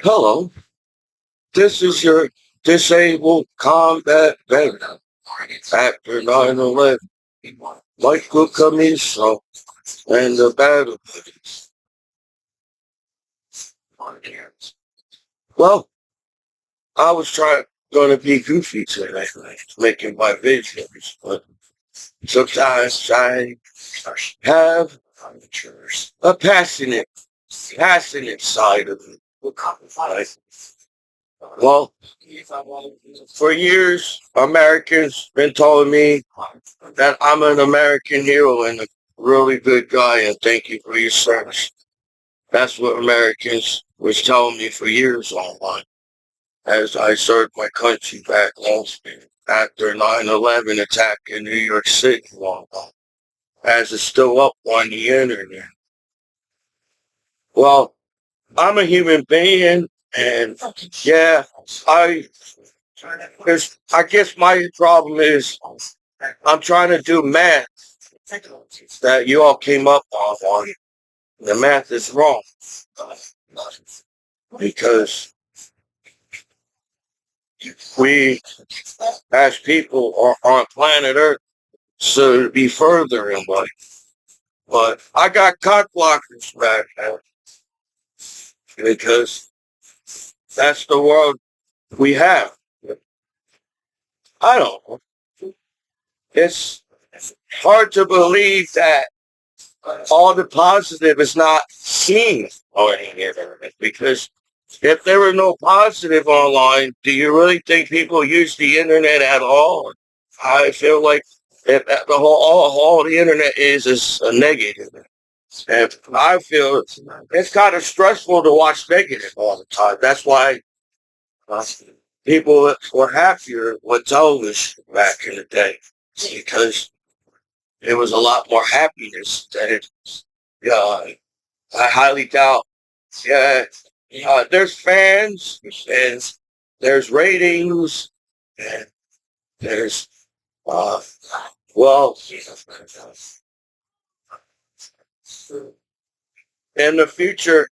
Hello, this is your disabled combat veteran after 9/11. Michael Commiso and the battle buddies. Well, I was going to be goofy today, making my videos, but sometimes I have a passionate side of it. Right? Well, for years, Americans been telling me that I'm an American hero and a really good guy, and thank you for your service. That's what Americans was telling me for years online as I served my country back home after 9/11 attack in New York City long ago, as it's still up on the internet. Well, I'm a human being, and yeah, I I guess my problem is I'm trying to do math that you all came up on. The math is wrong because we, as people, are on planet Earth, so to be further in life. But I got cock blockers back now because that's the world we have. I don't know. It's hard to believe that all the positive is not seen on the internet because if there were no positive online, do you really think people use the internet at all? I feel like if all the internet is a negative. And I feel it's kind of stressful to watch negative all the time. That's why uh, people were happier with television back in the day because there was a lot more happiness than it. Uh, I highly doubt. Yeah, there's fans and there's ratings and there's uh, well, in the future,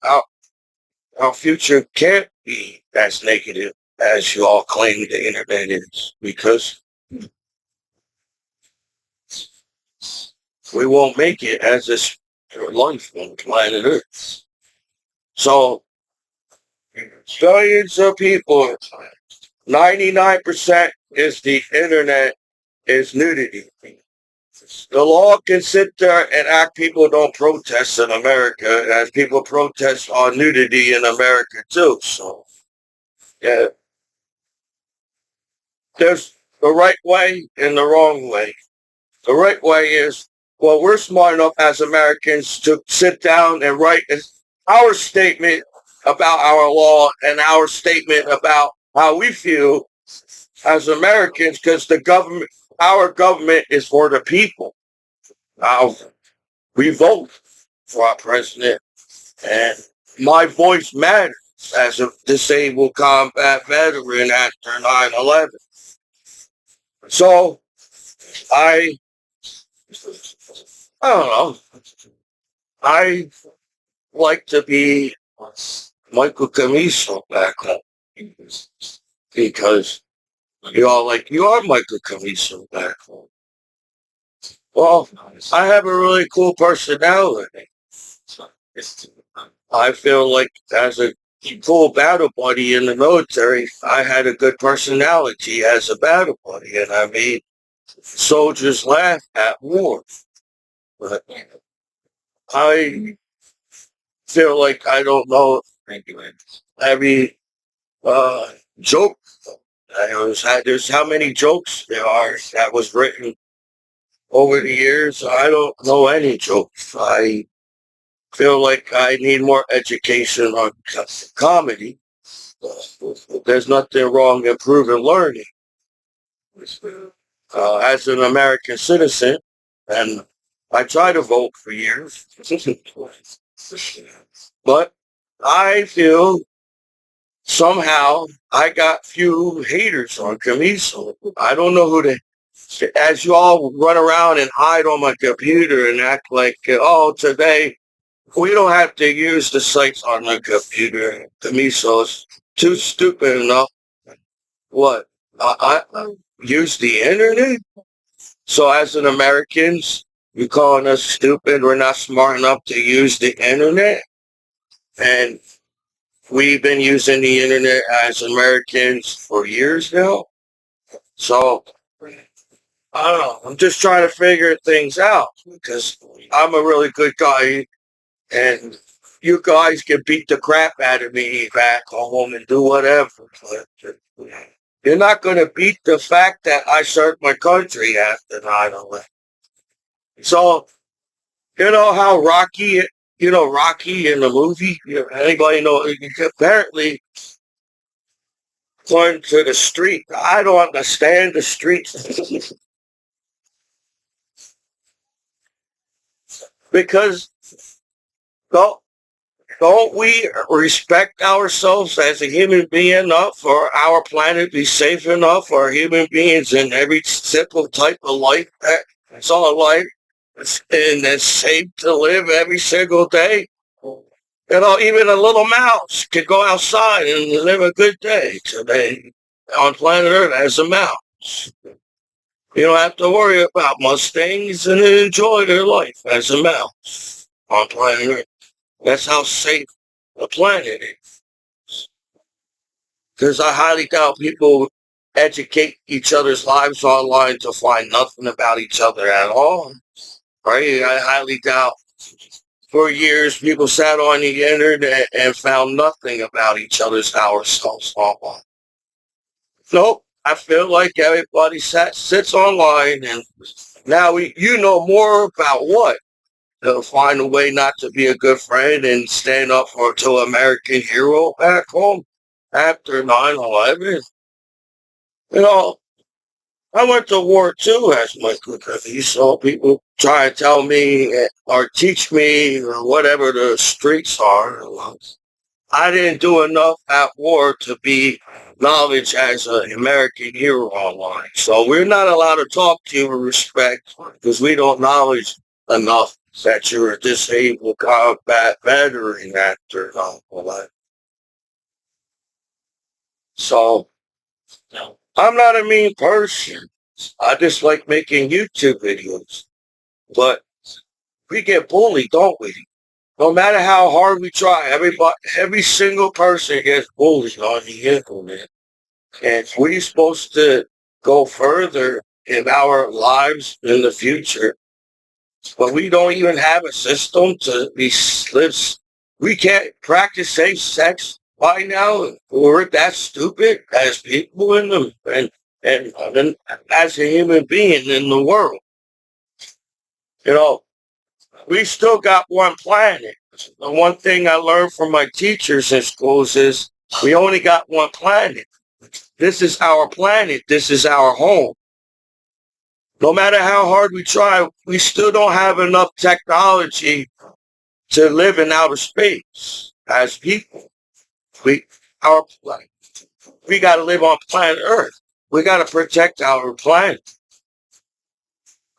our future can't be as negative as you all claim the internet is because we won't make it as this life on planet Earth. So billions of people, 99% is the internet is nudity. The law can sit there and act people don't protest in America as people protest on nudity in America too. So yeah, there's the right way and the wrong way. The right way is, well, we're smart enough as Americans to sit down and write our statement about our law and our statement about how we feel as Americans because our government is for the people. Now, we vote for our president, and my voice matters as a disabled combat veteran after 9/11. So, I, I don't know. I like to be Michael Commiso back home because you are Michael Commiso back home. Well, I have a really cool personality. I feel like as a cool battle buddy in the military, I had a good personality as a battle buddy, and I made soldiers laugh at war. But I feel like I don't know every joke. There's how many jokes there are that was written over the years. I don't know any jokes. I feel like I need more education on comedy. There's nothing wrong in improving learning. As an American citizen, and I tried to vote for years, but I feel somehow I got few haters on Commiso. I don't know who they. as you all run around and hide on my computer and act like, oh, today we don't have to use the sites on the computer. Commiso is too stupid enough. What? I use the internet? So as an Americans, you calling us stupid? We're not smart enough to use the internet? And we've been using the internet as Americans for years now. So I don't know. I'm just trying to figure things out because I'm a really good guy and you guys can beat the crap out of me back home and do whatever. But you're not going to beat the fact that I served my country after 9/11. So, you know how Rocky, Rocky in the movie, anybody know, apparently going to the street. I don't understand the streets because don't, don't we respect ourselves as a human being enough for our planet be safe enough for human beings in every simple type of life that's all life and that's safe to live every single day? Even a little mouse can go outside and live a good day today on planet Earth as a mouse. You don't have to worry about Mustangs and enjoy their life as a mouse on planet Earth. That's how safe the planet is. Because I highly doubt people educate each other's lives online to find nothing about each other at all. Right? I highly doubt for years people sat on the internet and found nothing about each other's ourselves online. Nope. I feel like everybody sits online and now you know more about what? To find a way not to be a good friend and stand up for to American hero back home after 9/11. You know, I went to war too as my country, so people try to tell me or teach me or whatever the streets are. I didn't do enough at war to be acknowledged as an American hero online. So we're not allowed to talk to you with respect because we don't acknowledge enough that you're a disabled combat veteran after 9/11. So I'm not a mean person. I just like making YouTube videos. But we get bullied, don't we? No matter how hard we try, every single person gets bullied on the internet. And we're supposed to go further in our lives in the future, but we don't even have a system to be lives. We can't practice safe sex by now. We're that stupid as people in the and as a human being in the world. You know, we still got one planet. The one thing I learned from my teachers in schools is we only got one planet. This is our planet. This is our home. No matter how hard we try, we still don't have enough technology to live in outer space as people. We our we got to live on planet Earth. We got to protect our planet,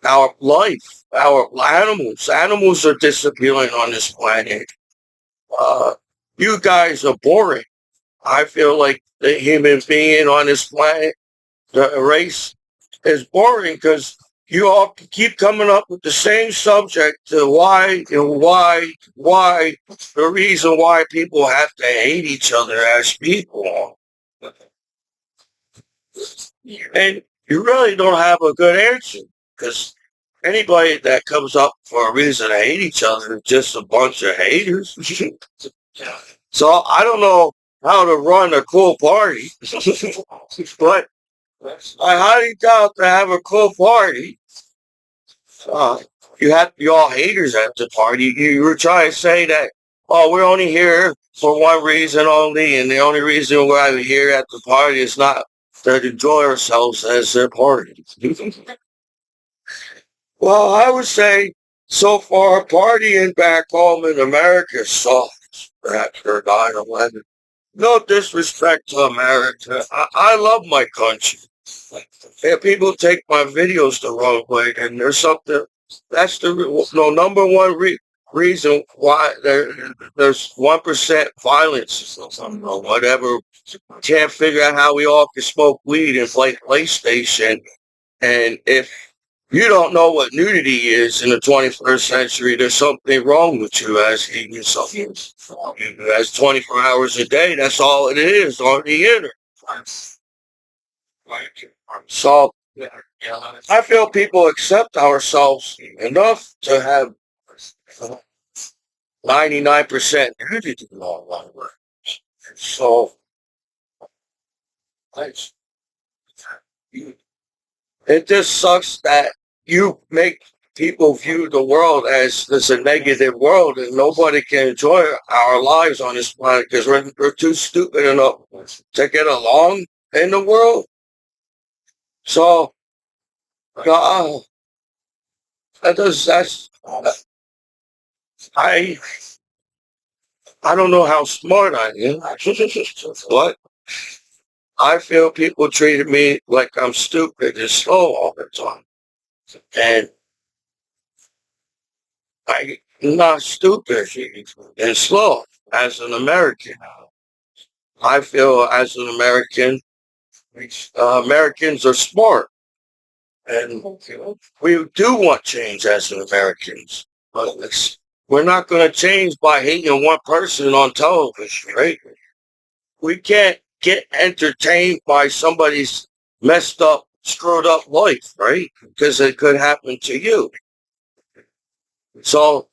our life, our animals. Animals are disappearing on this planet. Uh, you guys are boring. I feel like the human being on this planet, the race, is boring because you all keep coming up with the same subject to why and why, the reason why people have to hate each other as people. And you really don't have a good answer because anybody that comes up for a reason to hate each other is just a bunch of haters. So I don't know how to run a cool party, but I highly doubt to have a cool party. Uh, you have to be all haters at the party. You were trying to say that, oh, we're only here for one reason only, and the only reason why we're here at the party is not to enjoy ourselves as a party. Well, I would say so far partying back home in America sucks after 9/11. No disrespect to America. I love my country. If people take my videos the wrong way, and there's something that's the no number one reason why there's 1% violence or something or whatever. Can't figure out how we all can smoke weed and play PlayStation. And if you don't know what nudity is in the 21st century, there's something wrong with you as eating something. That's 24 hours a day. That's all it is on the internet. So I feel people accept ourselves enough to have 99% nudity law. So it just sucks that you make people view the world as this a negative world and nobody can enjoy our lives on this planet because we're too stupid enough to get along in the world. So uh, that's I I don't know how smart I am, but I feel people treated me like I'm stupid and slow all the time. And I'm not stupid and slow as an American. I feel as an American, Americans are smart. And we do want change as an Americans. But we're not going to change by hating one person on television, right? We can't get entertained by somebody's messed up, screwed up life, right? Because it could happen to you. So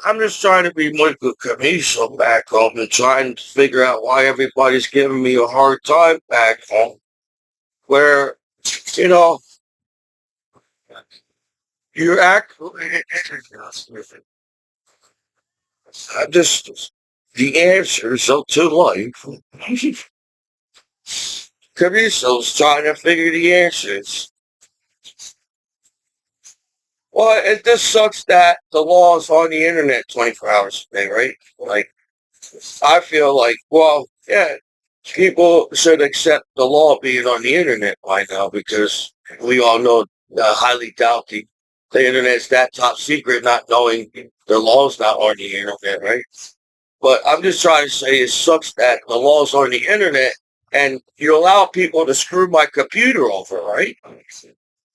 I'm just trying to be Michael Commiso back home and trying to figure out why everybody's giving me a hard time back home. Where, you know, you act. I just the answers to life. Commiso's trying to figure the answers. Well, it just sucks that the law is on the internet 24 hours a day, right? Like, I feel like, well, yeah, people should accept the law being on the internet by now because we all know, highly doubt the internet's that top secret, not knowing the law's not on the internet, right? But I'm just trying to say it sucks that the law's on the internet and you allow people to screw my computer over, right?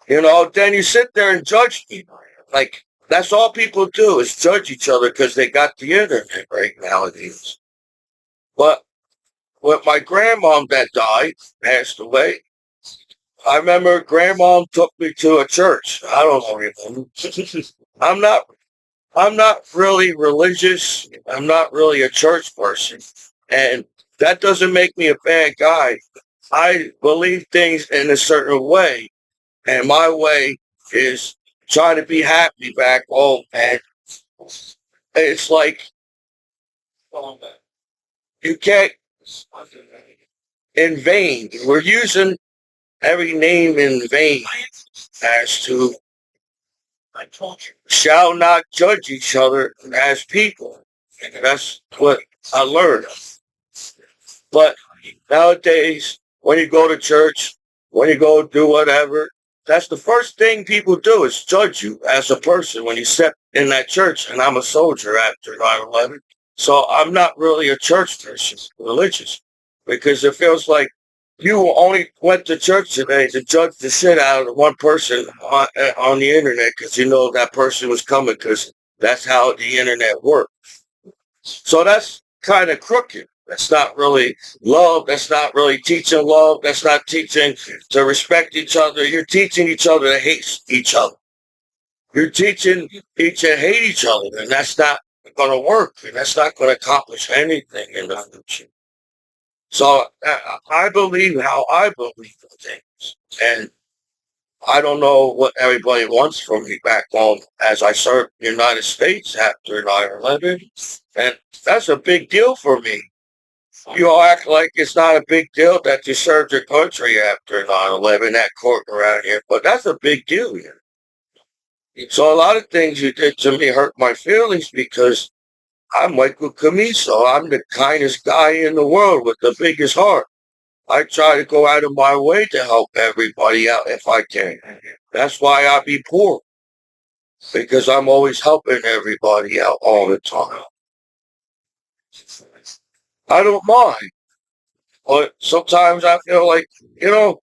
Then you sit there and judge people. Like, that's all people do is judge each other because they got the internet right nowadays. But with my grandmom that died, passed away, I remember grandmom took me to a church. I don't know anything. I'm not I'm not really religious. I'm not really a church person. And that doesn't make me a bad guy. I believe things in a certain way. And my way is trying to be happy back home. And it's like you can't in vain. We're using every name in vain as to shall not judge each other as people. That's what I learned. But nowadays, when you go to church, when you go do whatever, that's the first thing people do is judge you as a person when you step in that church. And I'm a soldier after 9/11. So I'm not really a church person, religious, because it feels like you only went to church today to judge the shit out of one person on the internet because you know that person was coming because that's how the internet works. So that's kind of crooked. That's not really love. That's not really teaching love. That's not teaching to respect each other. You're teaching each other to hate each other. You're teaching each to hate each other, and that's not going to work. And that's not going to accomplish anything in the future. So I believe how I believe in things, and I don't know what everybody wants from me back home as I served the United States after 9/11, and that's a big deal for me. You all act like it's not a big deal that you served your country after 9/11, that court around here, but that's a big deal here. So a lot of things you did to me hurt my feelings because I'm Michael Commiso. I'm the kindest guy in the world with the biggest heart. I try to go out of my way to help everybody out if I can. That's why I be poor, because I'm always helping everybody out all the time. I don't mind, but sometimes I feel like, you know,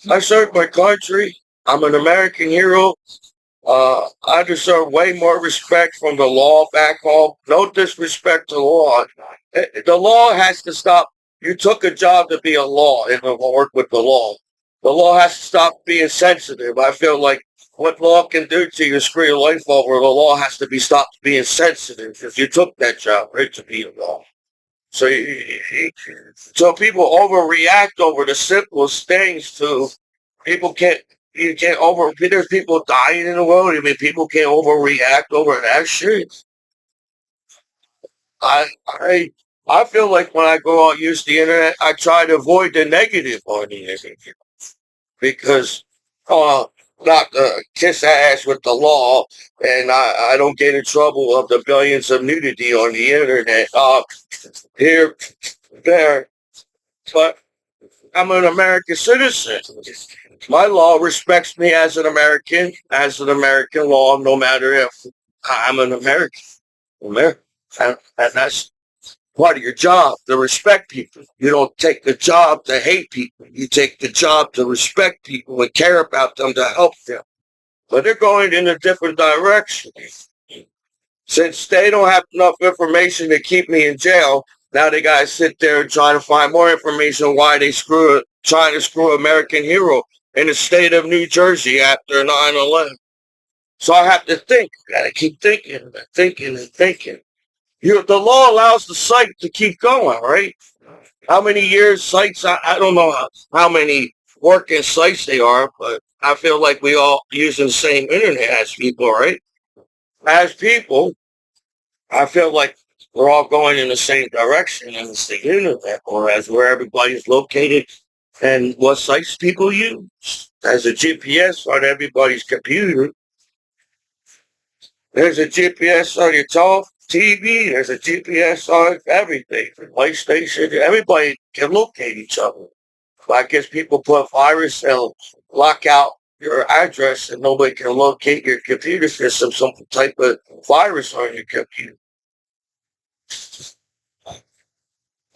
I serve my country. I'm an American hero. I deserve way more respect from the law back home. No disrespect to law. The law has to stop. You took a job to be a law and to work with the law. The law has to stop being sensitive. I feel like what law can do to you, screw your life over. The law has to be stopped being sensitive because you took that job, right, to be a law. So, so people overreact over the simplest things. To people can't. You can't over. There's people dying in the world. I mean, people can't overreact over that shit. I I I feel like when I go out use the internet, I try to avoid the negative on the internet because uh not kiss ass with the law, and I don't get in trouble of the billions of nudity on the internet. Here, there, but I'm an American citizen. My law respects me as an American law, no matter if I'm an American. And that's part of your job to respect people. You don't take the job to hate people. You take the job to respect people and care about them, to help them. But they're going in a different direction. Since they don't have enough information to keep me in jail, now they gotta sit there and try to find more information why they trying to screw American hero in the state of New Jersey after 9/11. So I have to think. Gotta keep thinking and thinking and thinking. The law allows the site to keep going, right? How many years sites? I don't know how many working sites they are, but I feel like we all using the same internet as people, right? As people, I feel like we're all going in the same direction, and it's the internet, or as where everybody's located and what sites people use. There's a GPS on everybody's computer. There's a GPS on your TV. There's a GPS on everything. PlayStation. Everybody can locate each other. But I guess people put virus and lock out your address, and nobody can locate your computer system. Some type of virus on your computer.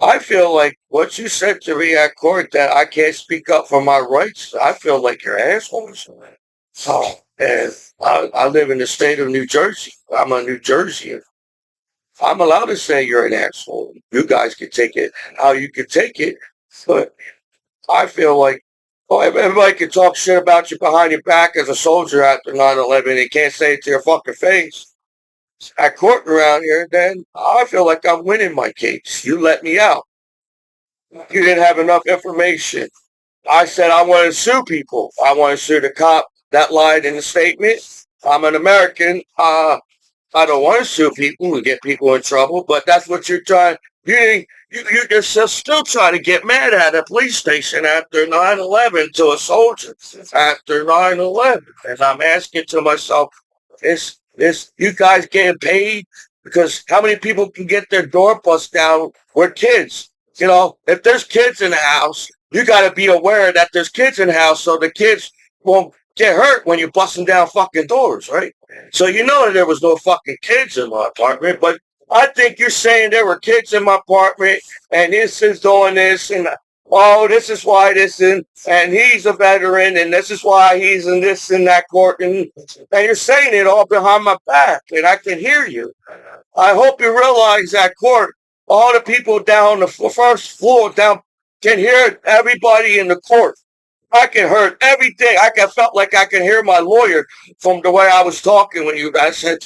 I feel like what you said to me at court, that I can't speak up for my rights. I feel like you're assholes. Oh, and I live in the state of New Jersey. I'm a New Jerseyan. I'm allowed to say you're an asshole. You guys can take it how you can take it, but I feel like, oh, everybody can talk shit about you behind your back as a soldier after 9/11. They can't say it to your fucking face. At court around here, then I feel like I'm winning my case. You let me out. You didn't have enough information. I said I want to sue people. I want to sue the cop that lied in the statement. I'm an American. I don't want to sue people and get people in trouble, but that's what you're trying. You're just still trying to get mad at a police station after 9/11 to a soldier after 9/11. And I'm asking to myself, you guys getting paid? Because how many people can get their door bust down with kids? You know, if there's kids in the house, you got to be aware that there's kids in the house, so the kids won't get hurt when you're busting down fucking doors, right? So you know that there was no fucking kids in my apartment, but I think you're saying there were kids in my apartment, and this is doing this, and oh, this is why and he's a veteran, and this is why he's in this and that court, and you're saying it all behind my back, and I can hear you. I hope you realize that court, all the people down the first floor down can hear everybody in the court. I can hear everything. Felt like I can hear my lawyer from the way I was talking when you guys said,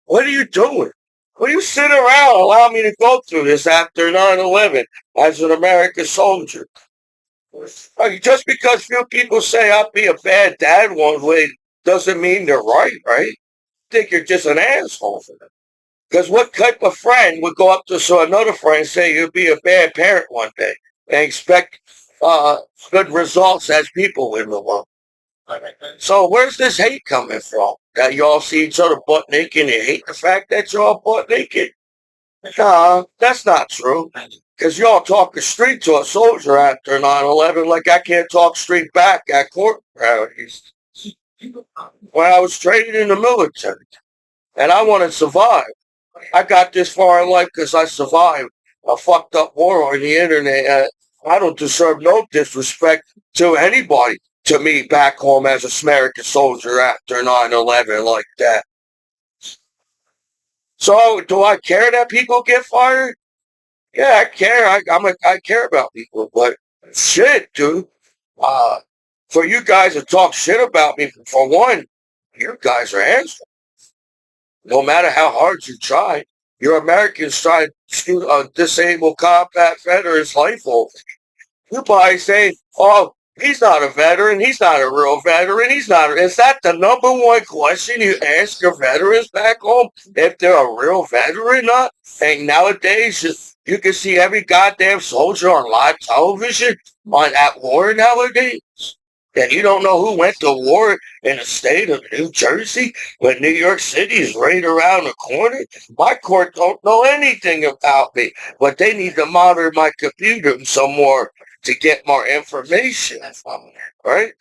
"What are you doing? What are you sitting around allow me to go through this after 9/11 as an American soldier?" Just because few people say I'll be a bad dad one way doesn't mean they're right, right? I think you're just an asshole. Because what type of friend would go up to another friend and say you'll be a bad parent one day and expect uh, good results as people in the world? So where's this hate coming from? That y'all see each other butt naked and hate the fact that y'all butt naked? Nah, that's not true. Because y'all talk the street to a soldier after 9/11 like I can't talk street back at court rallies. When I was trained in the military and I want to survive, I got this far in life because I survived a fucked up war on the internet. I don't deserve no disrespect to anybody to me back home as a American soldier after 9/11 like that. So do I care that people get fired? Yeah, I care. I care about people, but shit, dude. Uh, for you guys to talk shit about me, for one, you guys are assholes. No matter how hard you try, your Americans try to shoot a disabled combat veteran's life over. You probably say, "Oh, he's not a veteran. He's not a real veteran. He's not." Is that the number one question you ask your veterans back home? If they're a real veteran or not? And nowadays, you can see every goddamn soldier on live television on at war nowadays. And you don't know who went to war in the state of New Jersey, but New York City is right around the corner. My court don't know anything about me, but they need to monitor my computer some more to get more information from it, right?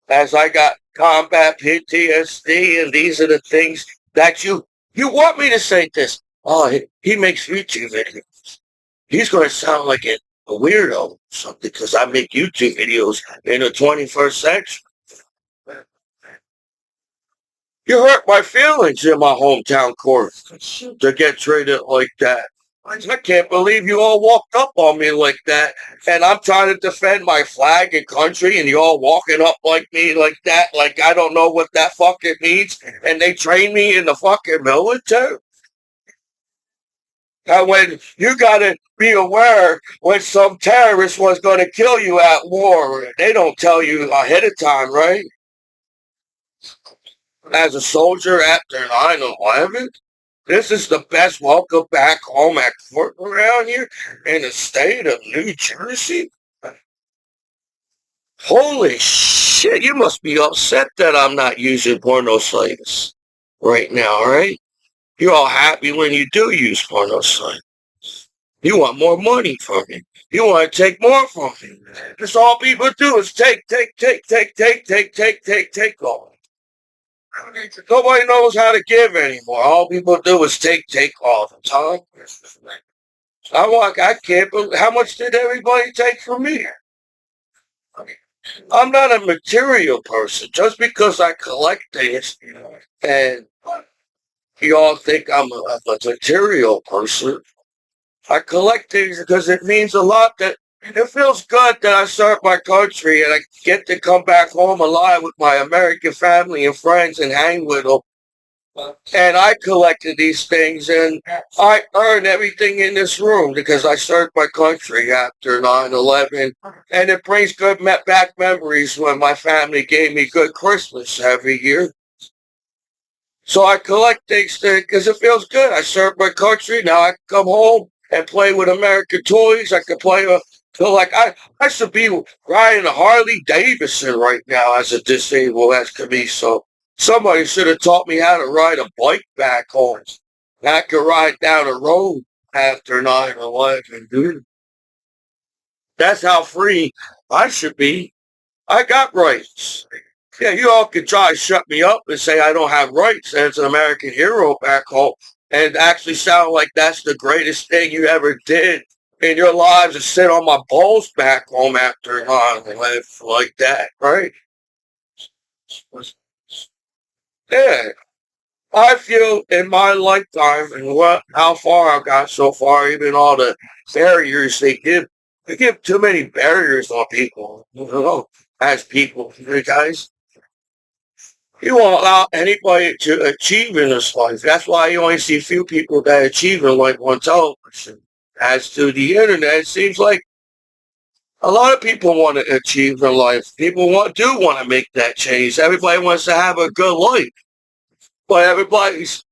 As I got combat PTSD, and these are the things that you want me to say this. Oh, he makes YouTube videos. He's going to sound like a weirdo or something because I make YouTube videos in the 21st century. You hurt my feelings in my hometown court to get treated like that. I can't believe you all walked up on me like that, and I'm trying to defend my flag and country, and you all walking up like me like that, like I don't know what that fucking means, and they train me in the fucking military. And when you gotta be aware when some terrorist was gonna kill you at war, they don't tell you ahead of time, right? As a soldier after 9/11, this is the best welcome back home at court around here in the state of New Jersey. Holy shit, you must be upset that I'm not using porno sites right now, right? You're all happy when you do use porno sites. You want more money from me. You want to take more from me. That's all people do is take all. Nobody knows how to give anymore. All people do is take all the time. I can't believe, how much did everybody take from me? I'm not a material person. Just because I collect things and you all think I'm a material person, I collect things because it means a lot that it feels good that I serve my country and I get to come back home alive with my American family and friends and hang with them. And I collected these things and I earned everything in this room because I served my country after 9/11. And it brings good back memories when my family gave me good Christmas every year. So I collect things because it feels good. I served my country. Now I can come home and play with American toys. I can play with, feel like I should be riding a Harley Davidson right now as a disabled as Commiso. Somebody should have taught me how to ride a bike back home. I could ride down the road after 9/11, dude. That's how free I should be. I got rights. Yeah, you all can try to shut me up and say I don't have rights as an American hero back home and actually sound like that's the greatest thing you ever did in your lives to sit on my balls back home after 9/11 like that, right? Yeah. I feel in my lifetime and how far I've got so far, even all the barriers they give too many barriers on people, as people, you guys. You won't allow anybody to achieve in this life. That's why you only see few people that achieve in life on television. As to the internet, it seems like a lot of people want to achieve in life. People do want to make that change. Everybody wants to have a good life. But everybody's,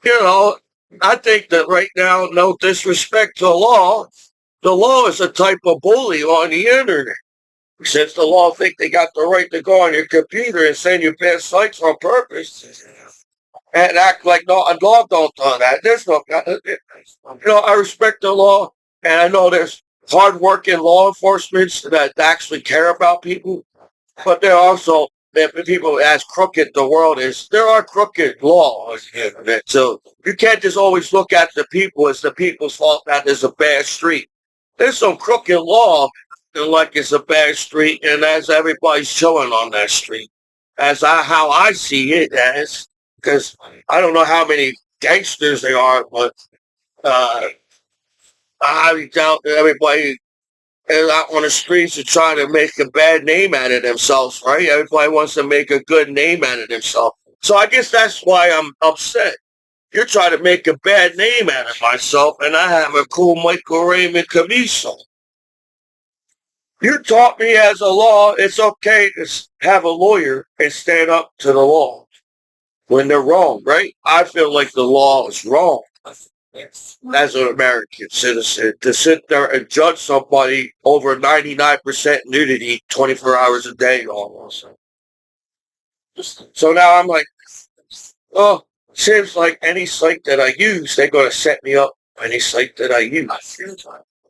you know, I think that right now, no disrespect to the law is a type of bully on the internet. Since the law think they got the right to go on your computer and send you bad sites on purpose, and act like no, a law don't do that. There's no, I respect the law, and I know there's hardworking law enforcement that actually care about people, but there are also if people as crooked the world is, there are crooked laws in it. So you can't just always look at the people as the people's fault that there's a bad street. There's some crooked law and like it's a bad street, and as everybody's chilling on that street, as how I see it as, because I don't know how many gangsters there are, but uh, I highly doubt that everybody is out on the streets to try to make a bad name out of themselves, right? Everybody wants to make a good name out of themselves. So I guess that's why I'm upset. You're trying to make a bad name out of myself, and I have a cool Michael Raymond Commiso. You taught me as a law, it's okay to have a lawyer and stand up to the law when they're wrong, right? I feel like the law is wrong as an American citizen to sit there and judge somebody over 99% nudity 24 hours a day almost. So now I'm like, oh, seems like any site that I use, they're going to set me up any site that I use.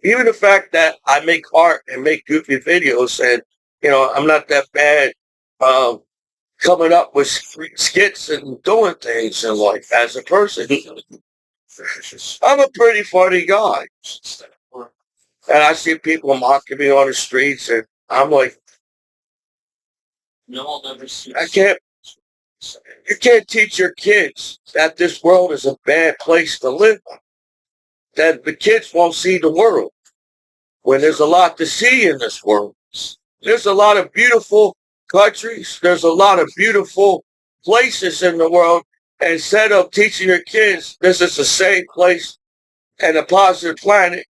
Even the fact that I make art and make goofy videos and, I'm not that bad um, coming up with skits and doing things in life as a person. I'm a pretty funny guy. And I see people mocking me on the streets and I'm like, I can't, you can't teach your kids that this world is a bad place to live. That the kids won't see the world when there's a lot to see in this world. There's a lot of beautiful countries. There's a lot of beautiful places in the world. Instead of teaching your kids this is a safe place and a positive planet,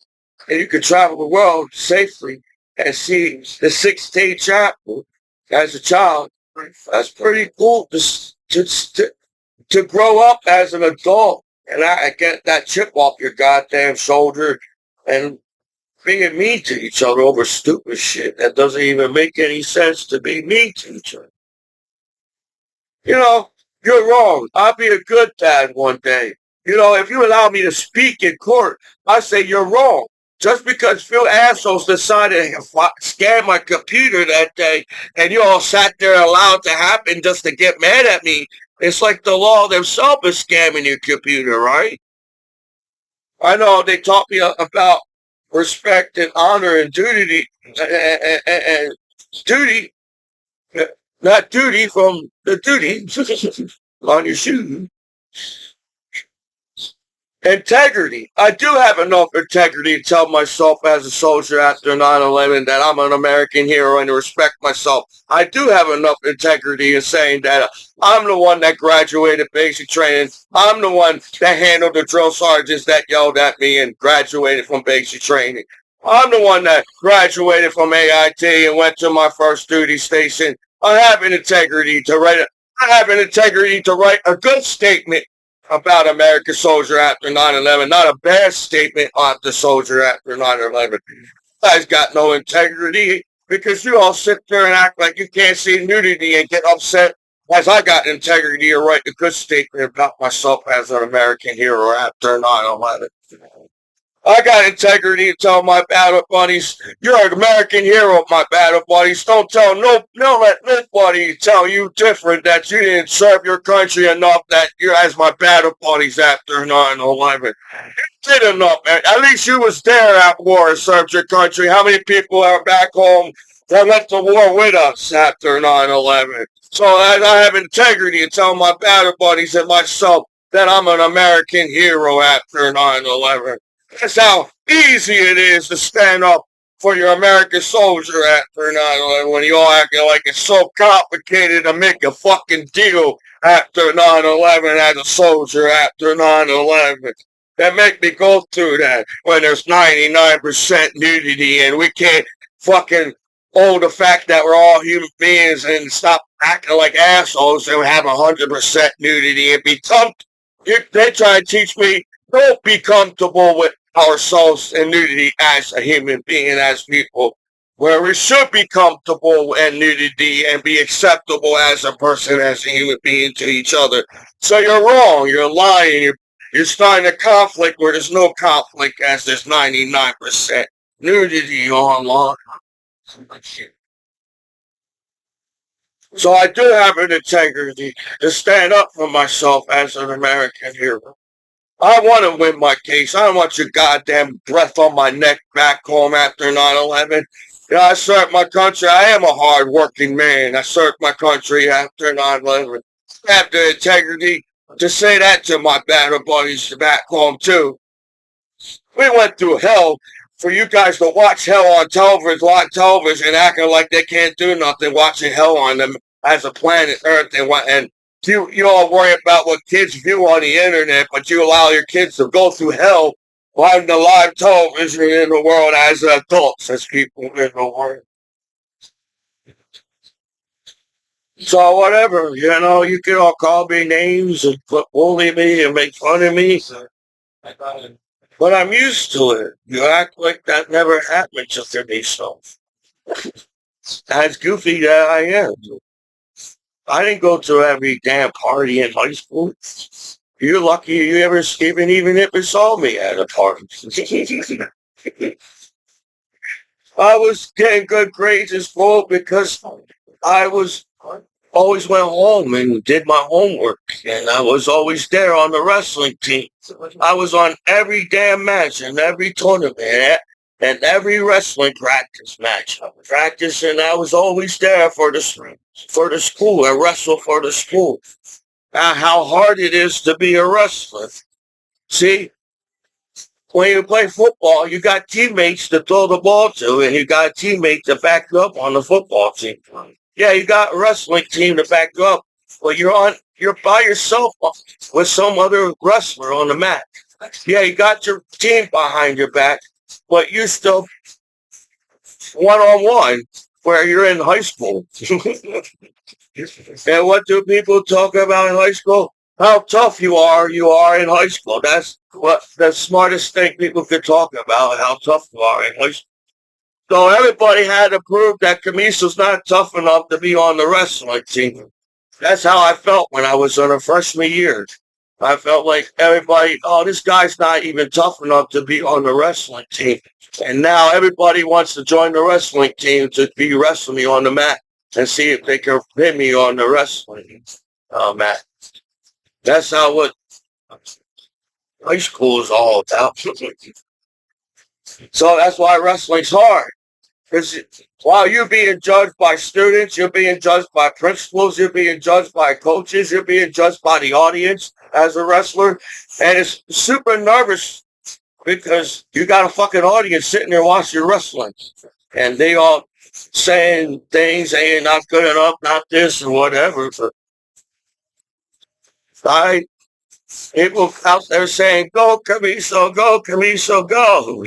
and you can travel the world safely and see the 16th chapter as a child, that's pretty cool to grow up as an adult and I get that chip off your goddamn shoulder and being mean to each other over stupid shit that doesn't even make any sense to be mean to each other. You know, you're wrong. I'll be a good dad one day. If you allow me to speak in court, I say you're wrong. Just because few assholes decided to scam my computer that day and you all sat there and allowed it to happen just to get mad at me, it's like the law themselves is scamming your computer, right? I know they taught me about respect and honor and duty and duty, not duty from the duty on your shoe. Integrity. I do have enough integrity to tell myself as a soldier after 9/11 that I'm an American hero and to respect myself. I do have enough integrity in saying that I'm the one that graduated basic training. I'm the one that handled the drill sergeants that yelled at me and graduated from basic training. I'm the one that graduated from AIT and went to my first duty station. I have an integrity to write. I have an integrity to write a good statement about American soldier after 9/11, not a bad statement on the soldier after 9/11. You guys got no integrity because you all sit there and act like you can't see nudity and get upset as I got integrity to write a good statement about myself as an American hero after 9/11. I got integrity to tell my battle buddies, you're an American hero, my battle buddies. Don't let nobody tell you different that you didn't serve your country enough that you're as my battle buddies after 9/11. You did enough, man. At least you was there at war and served your country. How many people are back home that went to war with us after 9/11? So I have integrity to tell my battle buddies and myself that I'm an American hero after 9/11. That's how easy it is to stand up for your American soldier after 9/11 when you all acting like it's so complicated to make a fucking deal after 9/11 as a soldier after 9/11. That make me go through that when there's 99% nudity and we can't fucking own the fact that we're all human beings and stop acting like assholes and have 100% nudity and be comfortable. They try to teach me don't be comfortable with ourselves and nudity as a human being, as people. where we should be comfortable and nudity and be acceptable as a person, as a human being to each other. So you're wrong. You're lying. You're starting a conflict where there's no conflict, as there's 99% nudity online. So I do have an integrity to stand up for myself as an American hero. I want to win my case. I don't want your goddamn breath on my neck back home after 9/11. Yeah, I served my country. I am a hard-working man. I served my country after 9/11. I have the integrity to say that to my battle buddies back home, too. We went through hell for you guys to watch hell on television, acting like they can't do nothing, watching hell on them as a planet Earth, and you all worry about what kids view on the internet, but you allow your kids to go through hell watching the live television in the world as adults, as people in the world. So whatever, you can all call me names and bully me and make fun of me. But I'm used to it. You act like that never happened to me, so as goofy that I am. I didn't go to every damn party in high school. You're lucky you ever even if you saw me at a party. I was getting good grades in school because I was always went home and did my homework, and I was always there on the wrestling team. I was on every damn match and every tournament and every wrestling practice match. I was practicing. I was always there for the school and wrestle for the school. How hard it is to be a wrestler. See, when you play football, you got teammates to throw the ball to, and you got a teammate to back you up on the football team. Yeah, you got a wrestling team to back you up, but you're by yourself with some other wrestler on the mat. Yeah, you got your team behind your back, but you're still one on one where you're in high school. And what do people talk about in high school? How tough you are in high school. That's what the smartest thing people could talk about, how tough you are in high school. So everybody had to prove that Commiso's not tough enough to be on the wrestling team. That's how I felt when I was in a freshman year. I felt like everybody, oh, this guy's not even tough enough to be on the wrestling team. And now everybody wants to join the wrestling team to be wrestling me on the mat and see if they can pin me on the wrestling mat. That's how what high school is all about. So that's why wrestling's hard. Because while you're being judged by students, you're being judged by principals, you're being judged by coaches, you're being judged by the audience as a wrestler. And it's super nervous because you got a fucking audience sitting there watching wrestling. And they all saying things, saying not good enough, not this and whatever. But I people out there saying, go Commiso, go.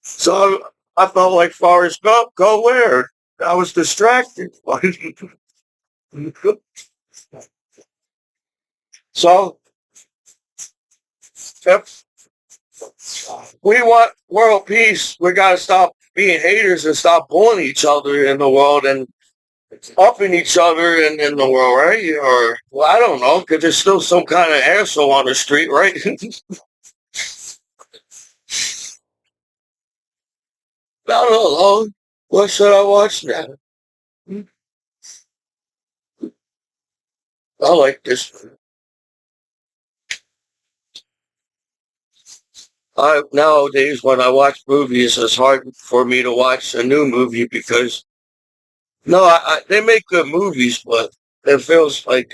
So I felt like Forrest Gump, go where? I was distracted. So if we want world peace, we got to stop being haters and stop bullying each other in the world and upping each other in the world, right? Or, well, I don't know, because there's still some kind of asshole on the street, right? I don't know. What should I watch now? I like this. Nowadays, when I watch movies, it's hard for me to watch a new movie because, no, they make good movies, but it feels like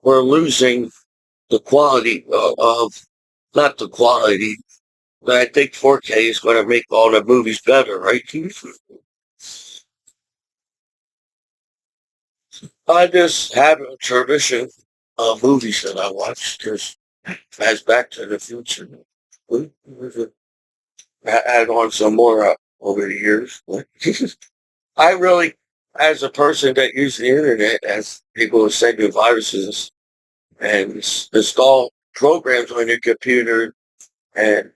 we're losing the quality of, not the quality, but I think 4K is going to make all the movies better, right? I just have a tradition of movies that I watch. There's as Back to the Future. We add on some more over the years. I really, as a person that uses the internet, as people who send you viruses and install programs on your computer and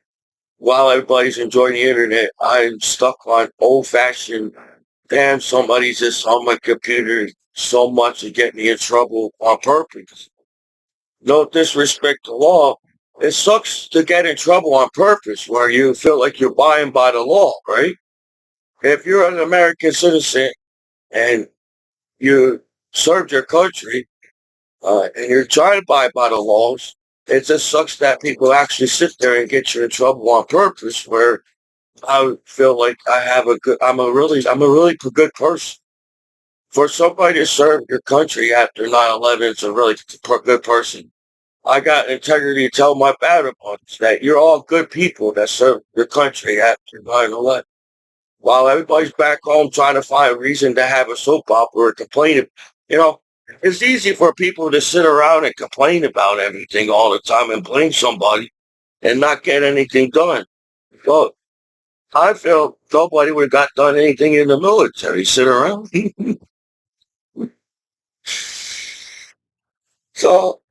while everybody's enjoying the internet, I'm stuck on old-fashioned. Damn, somebody's just on my computer so much to get me in trouble on purpose. No disrespect to law. It sucks to get in trouble on purpose where you feel like you're buying by the law, right? If you're an American citizen and you served your country and you're trying to abide by the laws, it just sucks that people actually sit there and get you in trouble on purpose where I feel like I'm a really good person. For somebody to serve your country after 9/11 is a really good person. I got integrity to tell my battle buddies that you're all good people that serve your country after 9/11. While everybody's back home trying to find a reason to have a soap opera or complain, you know, it's easy for people to sit around and complain about everything all the time and blame somebody and not get anything done. Well, I feel nobody would have got done anything in the military. Sit around. So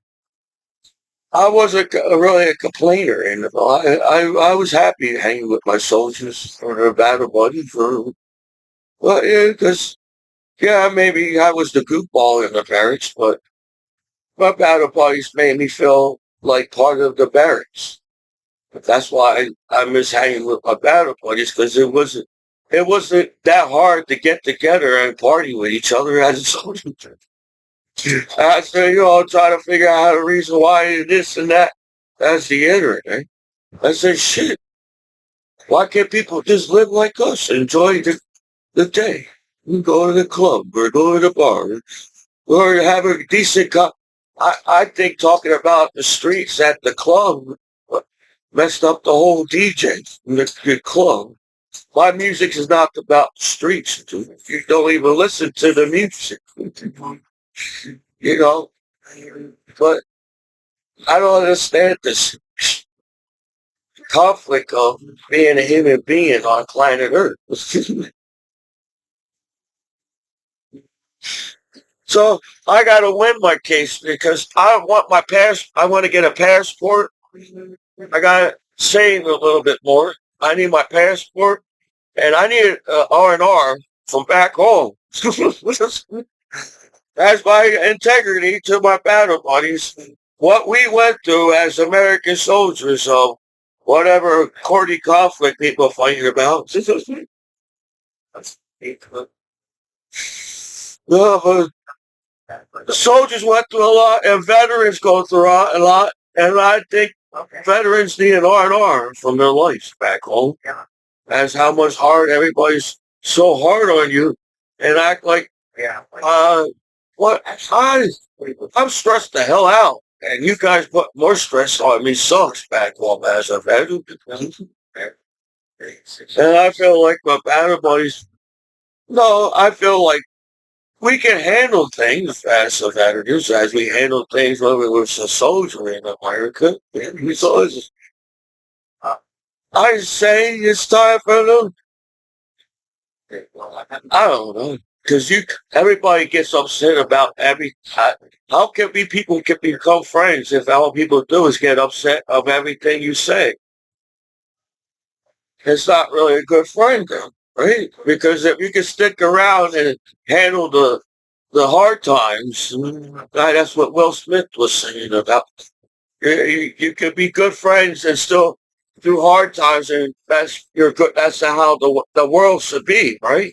I wasn't really a complainer, and I was happy hanging with my soldiers for their battle buddy for well, yeah, because yeah, maybe I was the goofball in the barracks, but my battle buddies made me feel like part of the barracks. But that's why I miss hanging with my battle buddies because it wasn't that hard to get together and party with each other as a soldier. I said, try to figure out a reason why this and that. That's the internet. I said, shit, why can't people just live like us, enjoy the day? We go to the club or go to the bar or have a decent I think talking about the streets at the club messed up the whole DJ in the club. My music is not about the streets, dude. You don't even listen to the music. You know, but I don't understand this conflict of being a human being on planet Earth. So I got to win my case because I want to get a passport. I got to save a little bit more. I need my passport, and I need R&R from back home. That's my integrity to my battle buddies. What we went through as American soldiers of whatever courty conflict people fighting about. No, the soldiers went through a lot, and veterans go through a lot. And I think veterans need an R&R from their lives back home. As how much hard everybody's so hard on you and act like, uh, what? I'm stressed the hell out. And you guys put more stress on me sucks back home as a veteran. And I feel like my battle buddies, no, I feel like we can handle things as a veterans as we handle things when we were a soldier in America. So I say it's time for them. I don't know. Because everybody gets upset about every. How can people can become friends if all people do is get upset of everything you say? It's not really a good friend, then, right? Because if you can stick around and handle the hard times, that's what Will Smith was saying about. You can be good friends and still through hard times, and that's you're good. That's how the world should be, right?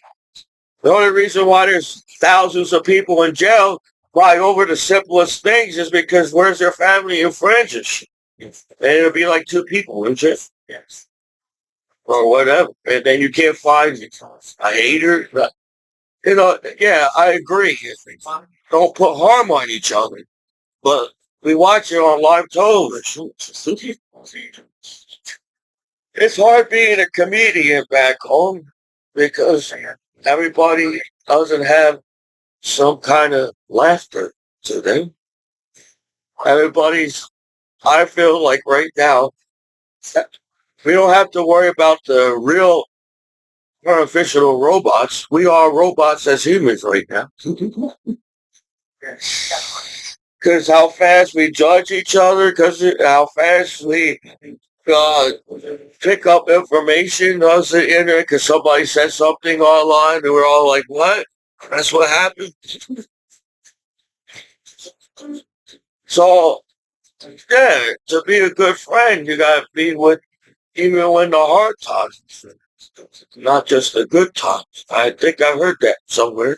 The only reason why there's thousands of people in jail why over the simplest things is because where's their family and friends and shit? And it'll be like two people in jail. Yes. Or whatever. And then you can't find a hater. Yeah, I agree. Don't put harm on each other. But we watch it on live television. It's hard being a comedian back home because everybody doesn't have some kind of laughter to them. I feel like right now, we don't have to worry about the real artificial robots. We are robots as humans right now. Because how fast we judge each other, because how fast we uh, pick up information on the internet because somebody said something online and we're all like, what? That's what happened. So, yeah, to be a good friend, you gotta be with even when the hard times, not just the good times. I think I heard that somewhere.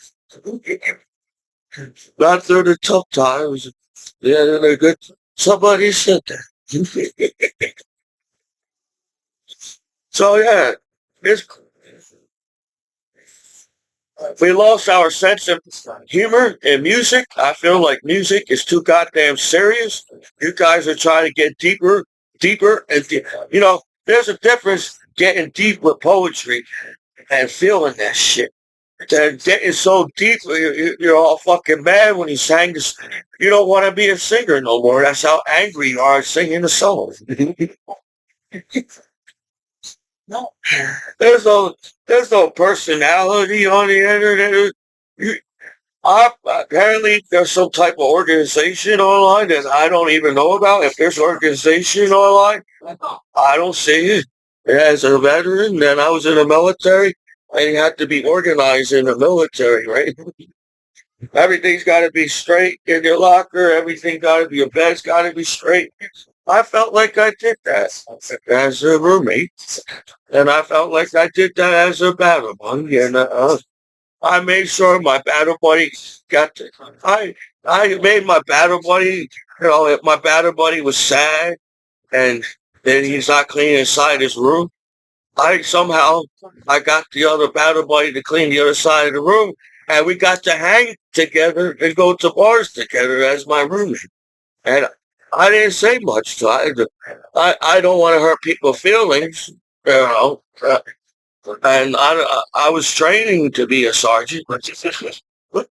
Not through the tough times. Yeah, they're good. Somebody said that. So yeah, it's, we lost our sense of humor in music. I feel like music is too goddamn serious. You guys are trying to get deeper, deeper, and there's a difference getting deep with poetry and feeling that shit. They're getting so deep, you're all fucking mad when you sang this. You don't want to be a singer no more. That's how angry you are singing the song. No, there's no, there's no personality on the internet. You, apparently, there's some type of organization online that I don't even know about. If there's organization online, I don't see it. As a veteran, then I was in the military. And you had to be organized in the military, right? Everything's got to be straight in your locker. Everything got to be, your bed's got to be straight. I felt like I did that as a roommate, and I felt like I did that as a battle buddy, and I made sure my battle buddy got to, I made my battle buddy, if my battle buddy was sad and then he's not cleaning inside his room, I got the other battle buddy to clean the other side of the room, and we got to hang together and go to bars together as my roommate. And I didn't say much to I don't want to hurt people's feelings, and I was training to be a sergeant. But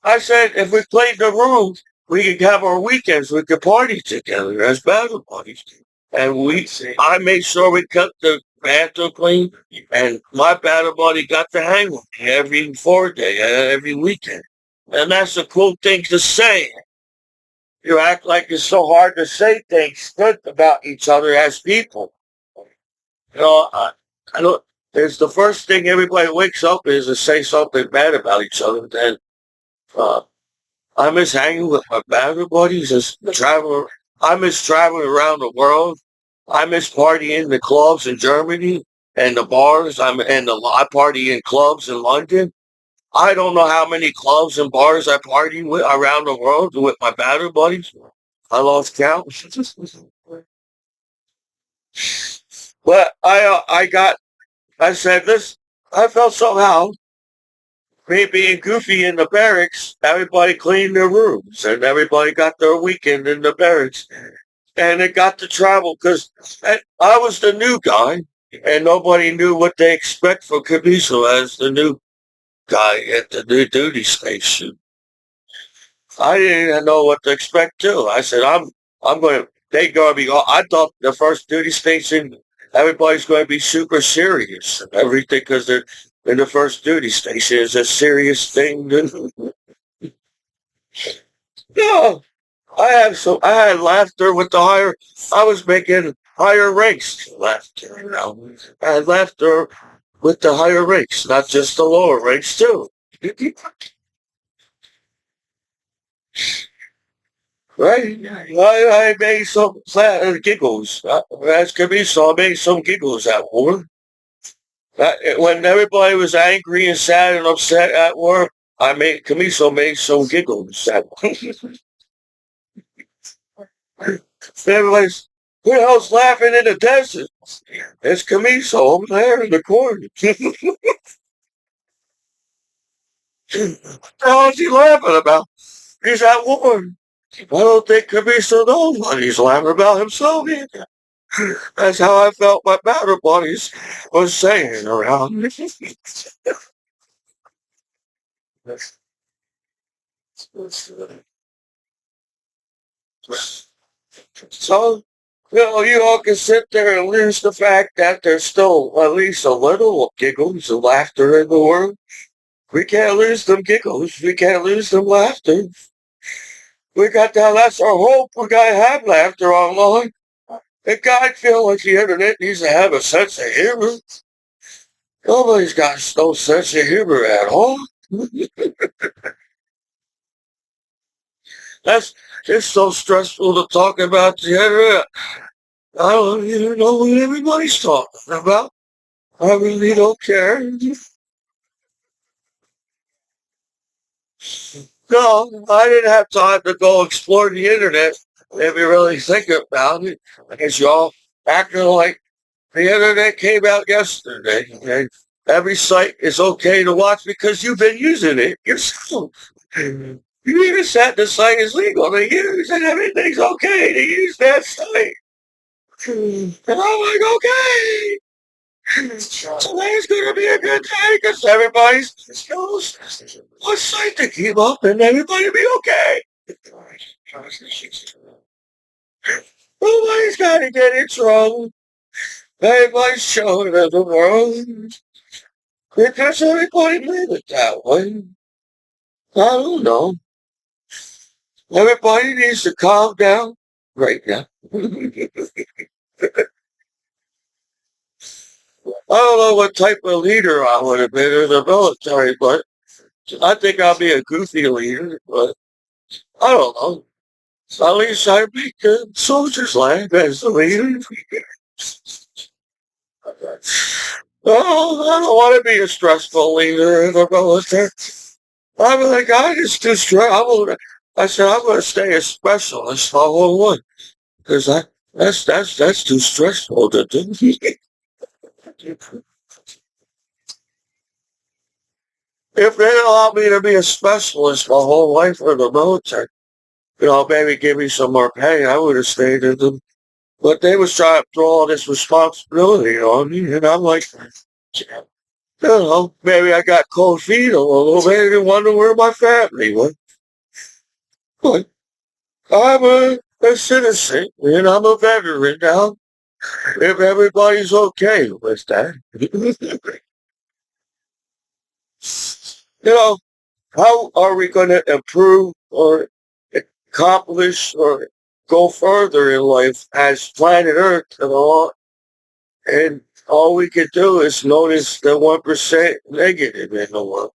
I said if we played the room, we could have our weekends. We could party together as battle buddies. And I made sure we kept the bathroom clean, and my battle buddy got to hang with me every 4 day, every weekend. And that's a cool thing to say. You act like it's so hard to say things good about each other as people. I don't. It's the first thing everybody wakes up is to say something bad about each other. Then uh, I miss hanging with my battle buddies, just traveling. I miss traveling around the world. I miss partying in the clubs in Germany and the bars. I party in clubs in London. I don't know how many clubs and bars I party with around the world with my battle buddies. I lost count. But I said this. I felt somehow me being goofy in the barracks. Everybody cleaned their rooms and everybody got their weekend in the barracks, and it got to travel because I was the new guy, and nobody knew what they expect from Commiso as the new guy at the new duty station. I didn't even know what to expect too. I said, I'm going to, they going to be, I thought the first duty station, everybody's going to be super serious and everything because they're in the first duty station is a serious thing. No, I had laughter with the higher, I was making higher ranks laughter. I had laughter with the higher ranks, not just the lower ranks too. Right? I made some giggles. As could be, so I made some giggles at work. When everybody was angry and sad and upset at work, Commiso made some giggles at work. Everybody's, who the hell's laughing in the desert? It's Commiso over there in the corner. What the hell is he laughing about? He's at war. I don't think Commiso knows what he's laughing about himself either. That's how I felt my battle buddies was saying around me. So, you all can sit there and lose the fact that there's still at least a little giggles and laughter in the world. We can't lose them giggles. We can't lose them laughter. We got that. That's our hope. We got to have laughter online. And God feel like the internet needs to have a sense of humor. Nobody's got no sense of humor at all. That's it's so stressful to talk about the internet. I don't even know what everybody's talking about. I really don't care. No, I didn't have time to go explore the internet. If you really think about it, because y'all acting like the internet came out yesterday. Okay? Every site is okay to watch because you've been using it yourself. You even said the site is legal to use and everything's okay to use that site. And I'm like, okay. Today's gonna be a good day because everybody's knows what site to keep up and everybody be okay. Nobody's gotta get in trouble. Everybody's showing of the world. Because everybody live it that way. I don't know. Everybody needs to calm down right now. I don't know what type of leader I would have been in the military, but I think I'll be a goofy leader, but I don't know. At least I make the soldiers laugh as the leader. Oh, I don't want to be a stressful leader in the military. I'm like, I just too stressed. I said, I'm going to stay a specialist my whole life because that's too stressful to do. If they allow me to be a specialist my whole life in the military, maybe give me some more pay, I would have stayed in them. But they was trying to throw all this responsibility on me, and I'm like, maybe I got cold feet a little bit and wonder where my family was. But I'm a citizen, and I'm a veteran now. If everybody's okay with that. you know, how are we going to improve or accomplish or go further in life as planet Earth and all we can do is notice the 1% negative in the world.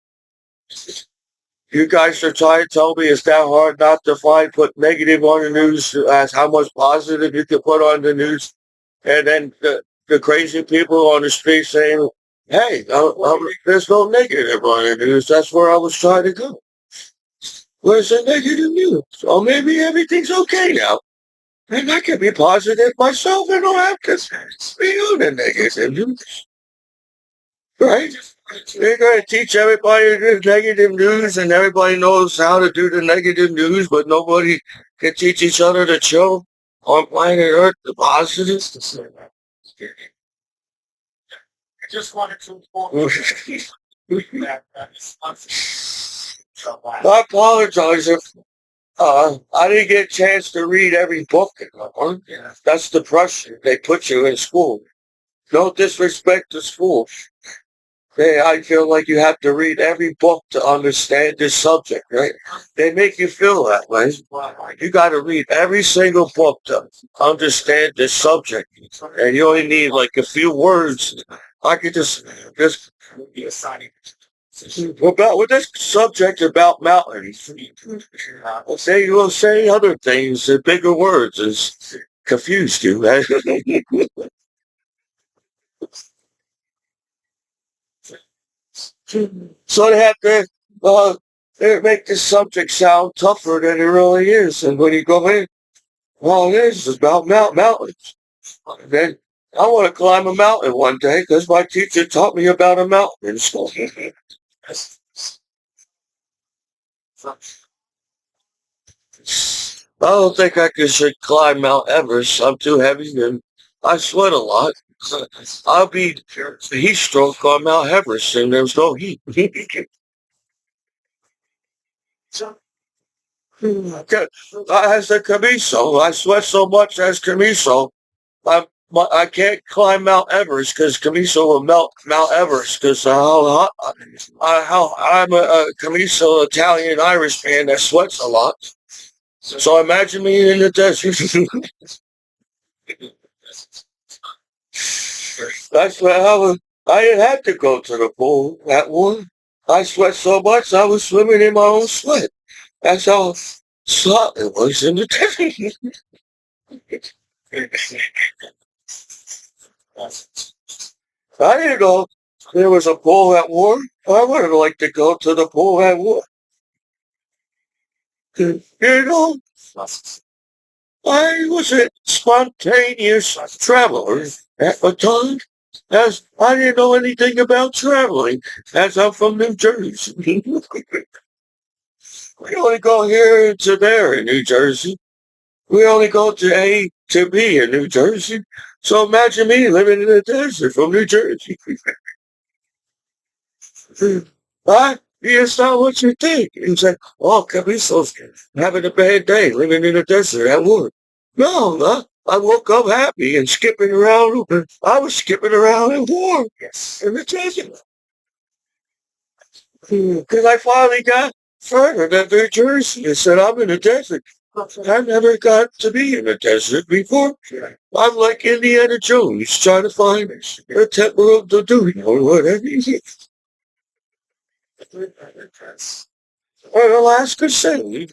You guys are trying to tell me it's that hard not to put negative on the news as how much positive you can put on the news. And then the crazy people on the street saying, hey, there's no negative on the news. That's where I was trying to go. Where's the negative news? Or maybe everything's okay now. And I can be positive myself and don't have to be on the negative news. Right? They're going to teach everybody the negative news and everybody knows how to do the negative news, but nobody can teach each other to chill on planet Earth, the positives. I just wanted to inform you that I apologize if I didn't get a chance to read every book. That's the pressure they put you in school. No disrespect to school. I feel like you have to read every book to understand this subject, right? They make you feel that way. You got to read every single book to understand this subject, and you only need like a few words. I could just about with this subject about mountains. We'll say other things, bigger words, is confused you. So they have to they make this subject sound tougher than it really is. And when you go in, well, this is about mountains. And then I want to climb a mountain one day because my teacher taught me about a mountain in school. I don't think should climb Mount Everest. I'm too heavy and I sweat a lot. I'll be heat stroke on Mount Everest and there's no heat. As a Commiso, I sweat so much as Commiso. I can't climb Mount Everest because Commiso will melt Mount Everest because how I'm a Commiso Italian Irish man that sweats a lot. So imagine me in the desert. That's where I didn't have to go to the pool that one. I sweat so much I was swimming in my own sweat. That's how hot it was in the desert. I didn't know there was a pool at war. I would have liked to go to the pool at war. You know, I was a spontaneous traveler at the time, as I didn't know anything about traveling, as I'm from New Jersey. We only go here to there in New Jersey. We only go to A to B in New Jersey. So imagine me living in the desert from New Jersey. Huh? It's not what you think. You say, oh, Commiso's having a bad day living in the desert at work. No, I woke up happy and skipping around. I was skipping around at work in the desert. Because I finally got further than New Jersey and said, I'm in the desert. I never got to be in the desert before. I'm like Indiana Jones trying to find the Temple of the Doom or whatever. Or Alaska City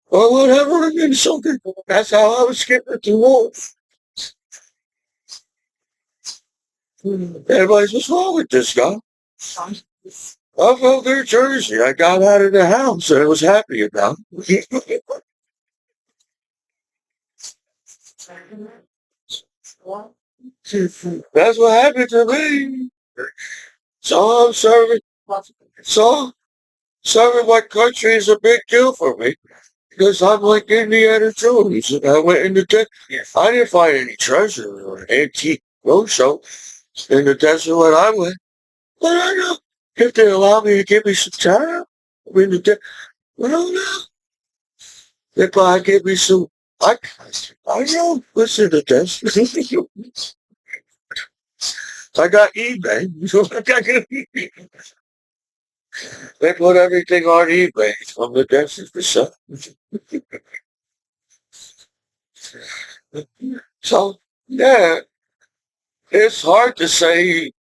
or whatever in something. That's how I was skipping through walls. Everybody's, what's wrong with this guy? I'm from New Jersey. I got out of the house and I was happy about it. That's what happened to me. So I'm serving. So serving my country is a big deal for me because I'm like Indiana Jones. And I went in the desert. I didn't find any treasure or antique roadshow in the desert when I went. But I know if they allow me to give me some time, I mean, well, no. If I give me some, I, I know what's in the desert. I got eBay. They put everything on eBay from the desert for sale. So, yeah, it's hard to say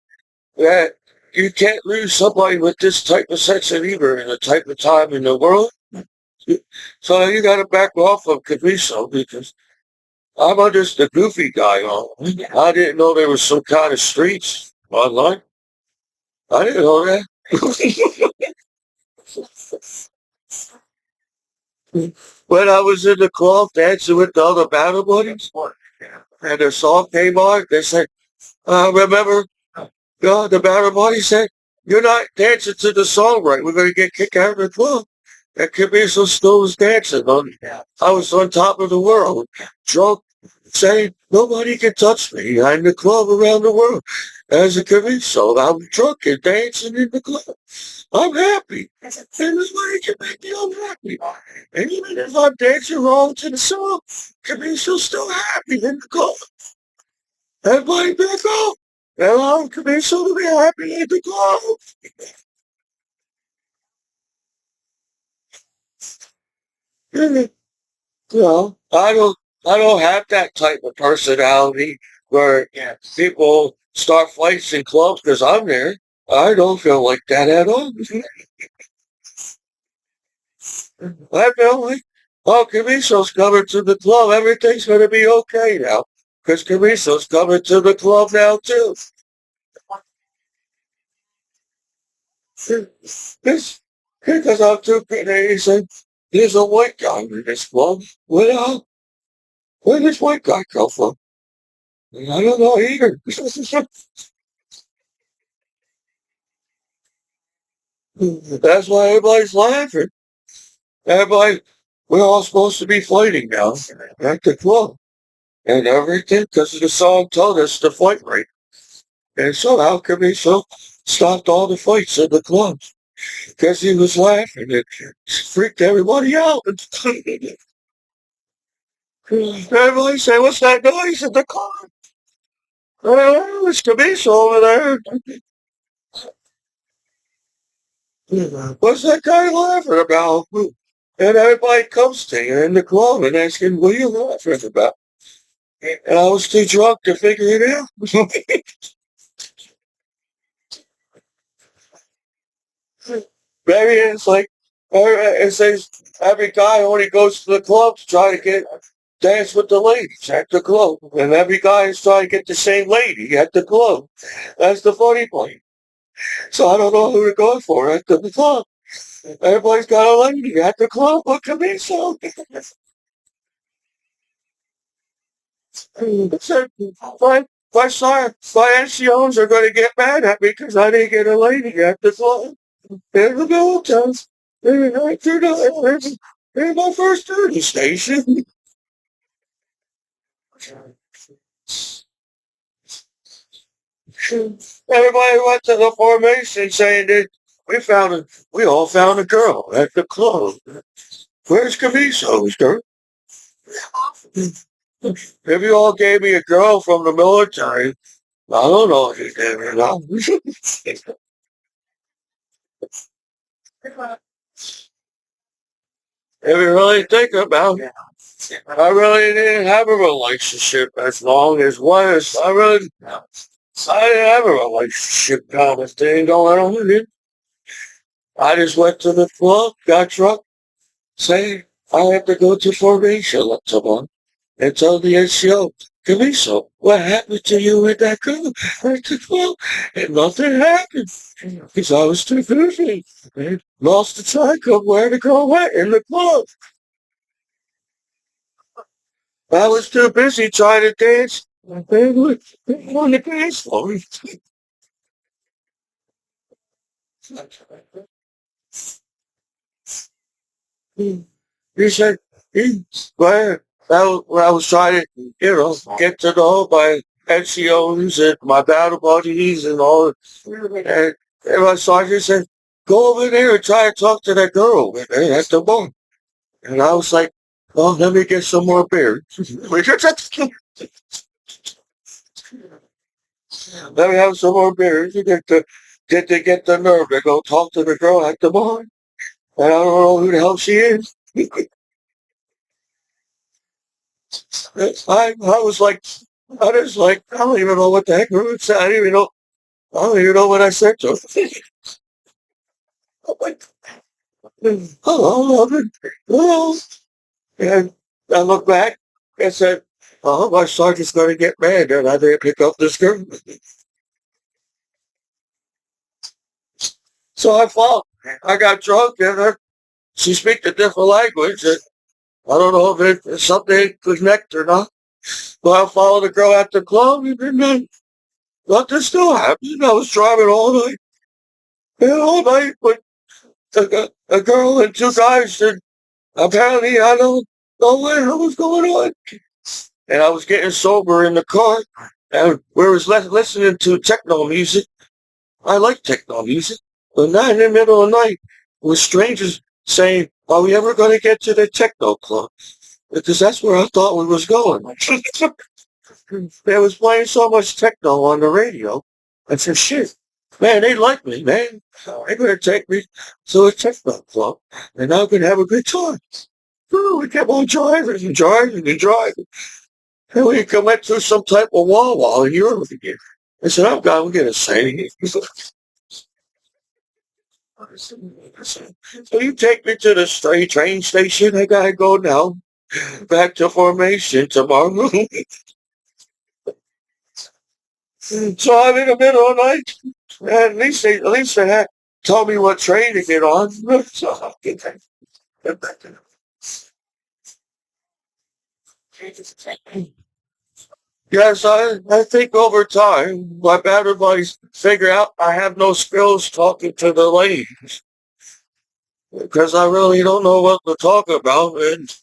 that you can't lose somebody with this type of sense of humor in the type of time in the world. So you got to back off of Commiso because I'm just a goofy guy. I didn't know there was some kind of streets online. I didn't know that. When I was in the club dancing with the other battle buddies, and the song came on, they said, remember, the battle buddy said, you're not dancing to the song right. We're going to get kicked out of the club. And Commiso still was dancing. I was on top of the world, drunk, saying, nobody can touch me. I'm the club around the world. As a Commiso, I'm drunk and dancing in the club. I'm happy. And nobody can make me unhappy. And even if I'm dancing wrong to the song, Commiso's still happy in the club. Everybody back up. And I'm Commiso to be happy in the club. And, I don't have that type of personality where people start fights in clubs because I'm there. I don't feel like that at all. I feel like, oh, Camiso's coming to the club. Everything's going to be okay now. Because Camiso's coming to the club now, too. This, because I'm too Canadian. There's a white guy in this club. Where does white guy come from? I don't know either. That's why everybody's laughing. Everybody, we're all supposed to be fighting now at the club and everything because the song told us to fight right. And so how come he stopped all the fights in the club? Because he was laughing and freaked everybody out. Everybody say, what's that noise in the club? Oh, it's Commiso over there. What's that guy laughing about? And everybody comes to you in the club and asking, what are you laughing about? And I was too drunk to figure it out. Maybe it's like, it says every guy only goes to the club to try to get dance with the ladies at the club. And every guy is trying to get the same lady at the club. That's the funny part. So I don't know who to go for at the club. Everybody's got a lady at the club. What can be so? My NCOs are going to get mad at me because I didn't get a lady at the club. In the military. In my first duty station. Everybody went to the formation saying that we all found a girl at the club. Where's Commiso, sir? If you all gave me a girl from the military, I don't know if you did or not. If you really think about it, I really didn't have a relationship as long as was. I didn't have a relationship kind of thing going on. I just went to the club, got drunk, say I have to go to formation tomorrow, and tell the NCO, Commiso, what happened to you with that girl at the club? And nothing happened because I was too busy. And lost the track of where the girl went in the club. I was too busy trying to dance on the dance floor. He said, where I was trying to, get to know my NCOs and my battle buddies and all. And my sergeant said, go over there and try to talk to that girl over there at the bar. And I was like, oh, let me get some more beer. Let me have some more beer to get the nerve to go talk to the girl at the bar. And I don't know who the hell she is. I was like, I was like, I don't even know what the heck I said. I don't even know what I said to her. I'm like, hello, hello. And I looked back and said, oh, my sergeant's going to get mad that I didn't pick up this girl. So I got drunk and she speaks a different language. And I don't know if it's something to connect or not. But I followed the girl at the club and then nothing still happened. I was driving all night. And all night with a girl and two guys. And apparently I don't know what the hell was going on. And I was getting sober in the car. And we was listening to techno music. I like techno music. But not in the middle of the night with strangers saying, are we ever going to get to the techno club? Because that's where I thought we was going. They was playing so much techno on the radio. I said, shit, man, they like me, man. They better take me to a techno club, and I can have a good time. So we kept on driving and driving and driving. And we went through some type of wall in Europe again. I said, I'm going to get a say. So you take me to the train station. I gotta go now. Back to formation tomorrow. So I'm in the middle of the night. And at least they had told me what train to get on. So I get back to Yes, I think over time, my battle buddies figure out I have no skills talking to the ladies because I really don't know what to talk about, and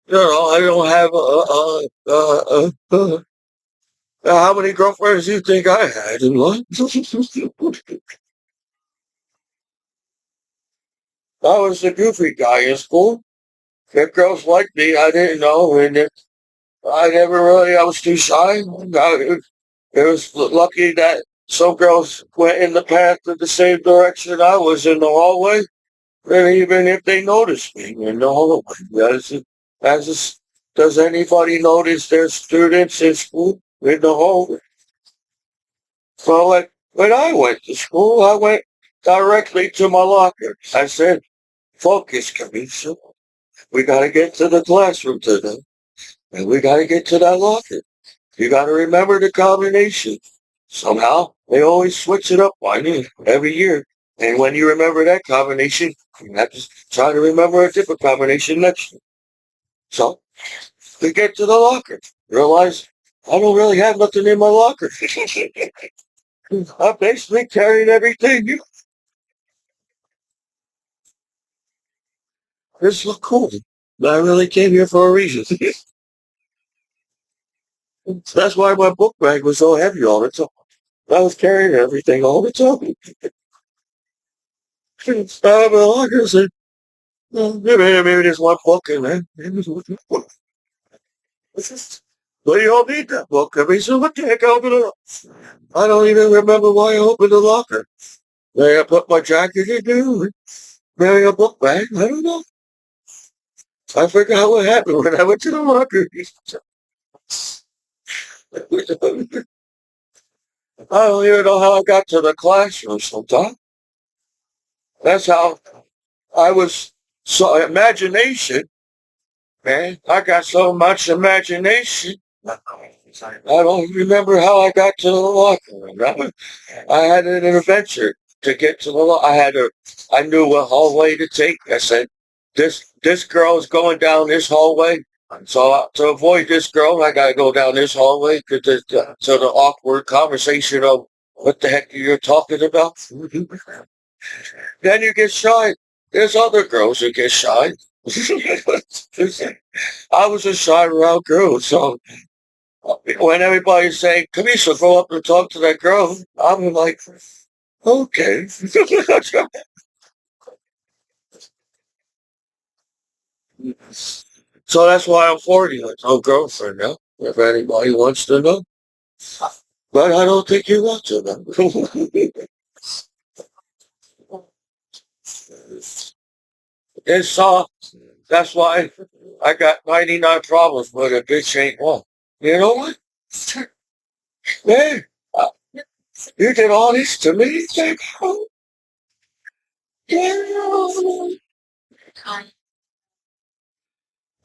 I don't have how many girlfriends do you think I had in life? I was the goofy guy in school. If girls liked me, I didn't know, and I was too shy. It was lucky that some girls went in the path in the same direction I was in the hallway. And even if they notice me in the hallway, does, does anybody notice their students in school in the hallway? So like when I went to school, I went directly to my locker. I said, focus, Commiso. We got to get to the classroom today. And we got to get to that locker. You got to remember the combination. Somehow, they always switch it up on you every year. And when you remember that combination, you have to try to remember a different combination next year. So, we get to the locker. Realize I don't really have nothing in my locker. I basically carried everything. This look cool. But I really came here for a reason. That's why my book bag was so heavy all the time. I was carrying everything all the time. Like I said, maybe there's one book in there. Well, you don't need that book. I mean, so what the heck opened it up? I don't even remember why I opened the locker. Maybe I put my jacket in there. Maybe a book bag. I don't know. I forgot what happened when I went to the locker. I don't even know how I got to the classroom sometimes. That's how I was. So imagination, man. I got so much imagination. I don't remember how I got to the locker room. I had an adventure to get to the locker. I knew what hallway to take. I said, this girl is going down this hallway. So to avoid this girl, I got to go down this hallway to the awkward conversation of what the heck you're talking about. Then you get shy. There's other girls who get shy. I was a shy around girl, so when everybody's saying, Commiso, go up and talk to that girl, I'm like, okay. So that's why I'm 40. Like, no girlfriend now, if anybody wants to know. But I don't think you want to know. It's that's why I got 99 problems, but a bitch ain't one. You know what? Man, uh, you did all this to me?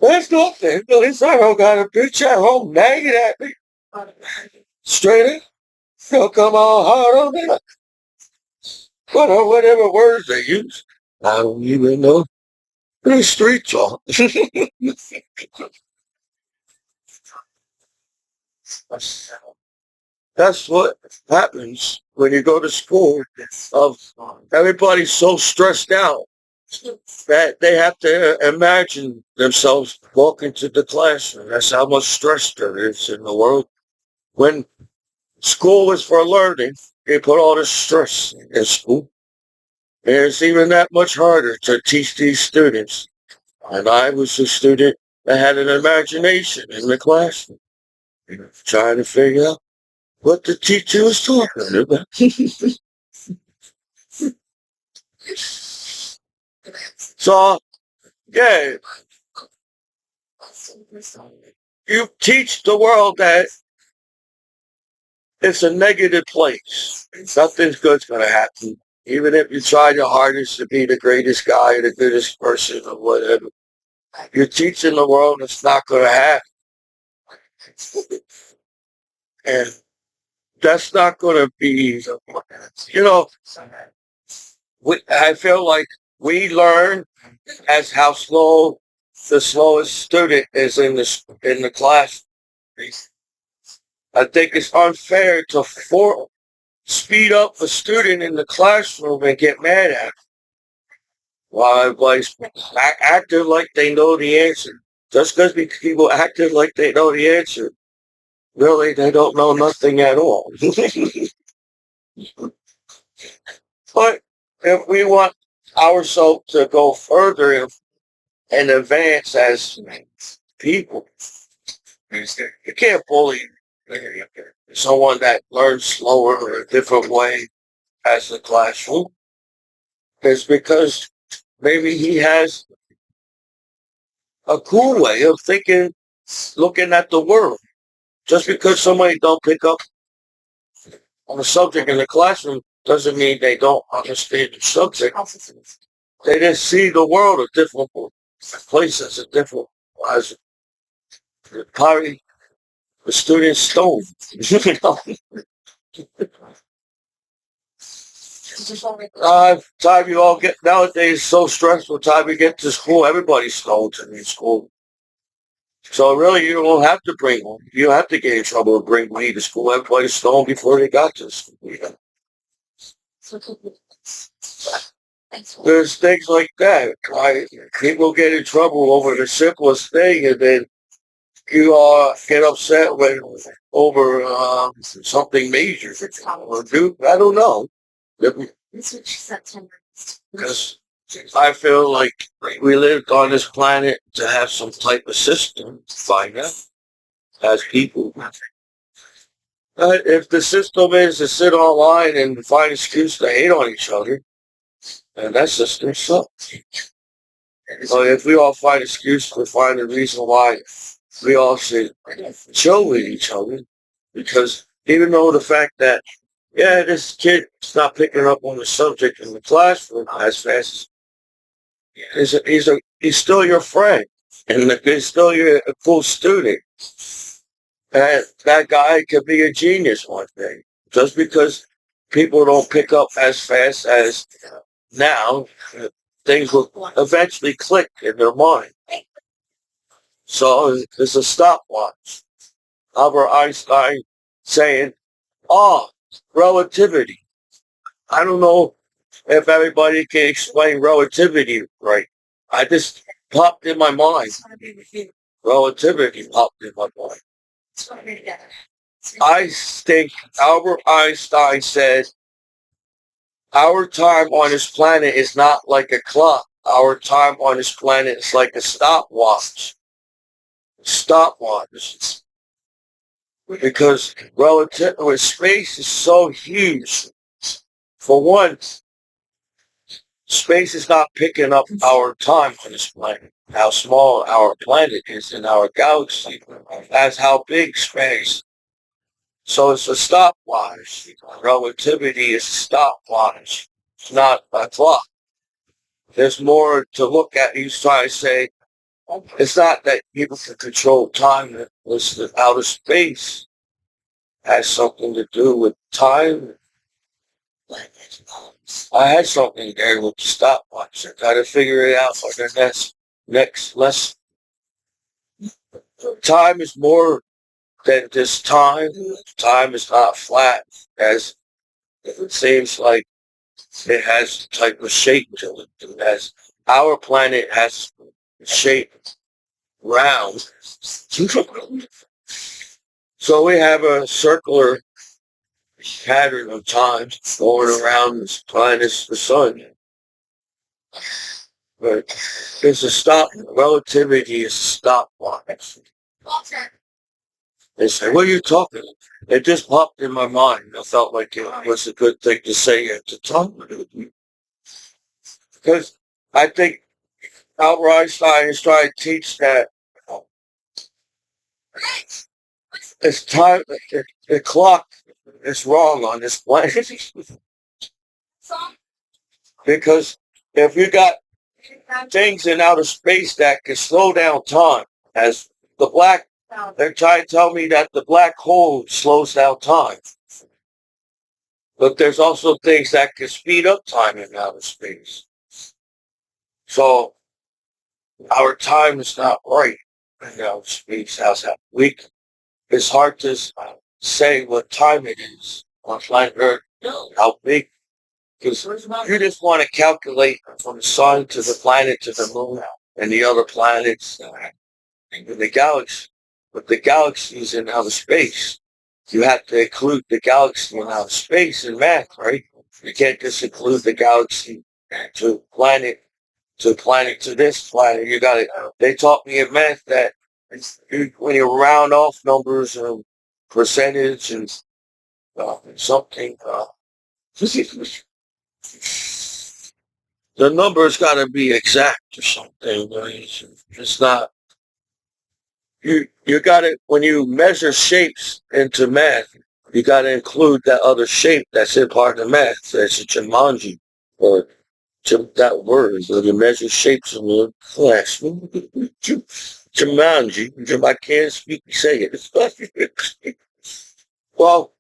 That's nothing. At least I don't got a bitch at home nagging at me. Straight up. They'll come all hard on me. Whatever words they use. I don't even know. The street talk. That's what happens when you go to school. Of everybody's so stressed out that they have to imagine themselves walking to the classroom. That's how much stress there is in the world. When school is for learning, they put all this stress in school. And it's even that much harder to teach these students. And I was a student that had an imagination in the classroom, trying to figure out what the teacher was talking about. So, yeah, you teach the world that it's a negative place. Nothing's good's going to happen. Even if you try your hardest to be the greatest guy, the greatest person, or whatever, you're teaching the world it's not going to happen. And that's not going to be, you know, I feel like we learn as how slow the slowest student is in the class. I think it's unfair to speed up a student in the classroom and get mad at him while everybody's acting like they know the answer. Just because people acting like they know the answer, really they don't know nothing at all. But if we want ourselves to go further and advance as people, you can't bully someone that learns slower or a different way as the classroom. It's because maybe he has a cool way of thinking, looking at the world. Just because somebody don't pick up on a subject in the classroom doesn't mean they don't understand the subject. They just see the world a different places, a different as probably the student stone. You know? Time you all get nowadays is so stressful. Time you get to school, everybody's stoned in school. So really, you don't have to bring. You don't have to get in trouble to bring weed to school. Everybody's stoned before they got to school. There's things like that. People get in trouble over the simplest thing, and then you get upset when over something major or do. I don't know. Because I feel like we lived on this planet to have some type of system by now as people. If the system is to sit online and find excuse to hate on each other, then that system sucks. So if we all find excuse to find a reason why we all should chill with each other, because even though the fact that, yeah, this kid is not picking up on the subject in the classroom as fast as he's still your friend, and he's still your a cool student. And that guy could be a genius one day. Just because people don't pick up as fast as now, things will eventually click in their mind. So it's a stopwatch. Albert Einstein saying, oh, relativity. I don't know if everybody can explain relativity right. I just popped in my mind. Relativity popped in my mind. I think Albert Einstein said, our time on this planet is not like a clock. Our time on this planet is like a stopwatch. Stopwatch. Because space is so huge. For one, space is not picking up our time on this planet. How small our planet is in our galaxy. That's how big space. So it's a stopwatch. Relativity is a stopwatch. It's not a clock. There's more to look at. He's trying to say it's not that people can control time. It's that outer space has something to do with time. I had something there with the stopwatch. I got to figure it out for the next lesson. Time is more than just time. Time is not flat, as it seems like it has a type of shape to it. As our planet has shape round. So we have a circular pattern of time going around this planet, the sun. But there's a relativity is a stopwatch. They say, what are you talking about? It just popped in my mind. I felt like it was a good thing to say at the time. Because I think Albert Einstein is trying to teach that it's time, the clock is wrong on this planet. Because if you got things in outer space that can slow down time, as they're trying to tell me that the black hole slows down time. But there's also things that can speed up time in outer space. So our time is not right in outer space. It's hard to say what time it is on planet Earth, how big. Because you just want to calculate from the sun to the planet to the moon and the other planets and the galaxy. But the galaxy is in outer space. You have to include the galaxy in outer space in math, right? You can't just include the galaxy to planet to this planet. You got it. They taught me in math that when you round off numbers and percentage and something, the number's got to be exact or something. It's not. You got to when you measure shapes into math, you got to include that other shape that's in part of math. So it's a Jumanji or that word. So you measure shapes in your class. Jumanji. I can't speak. Say it. Well,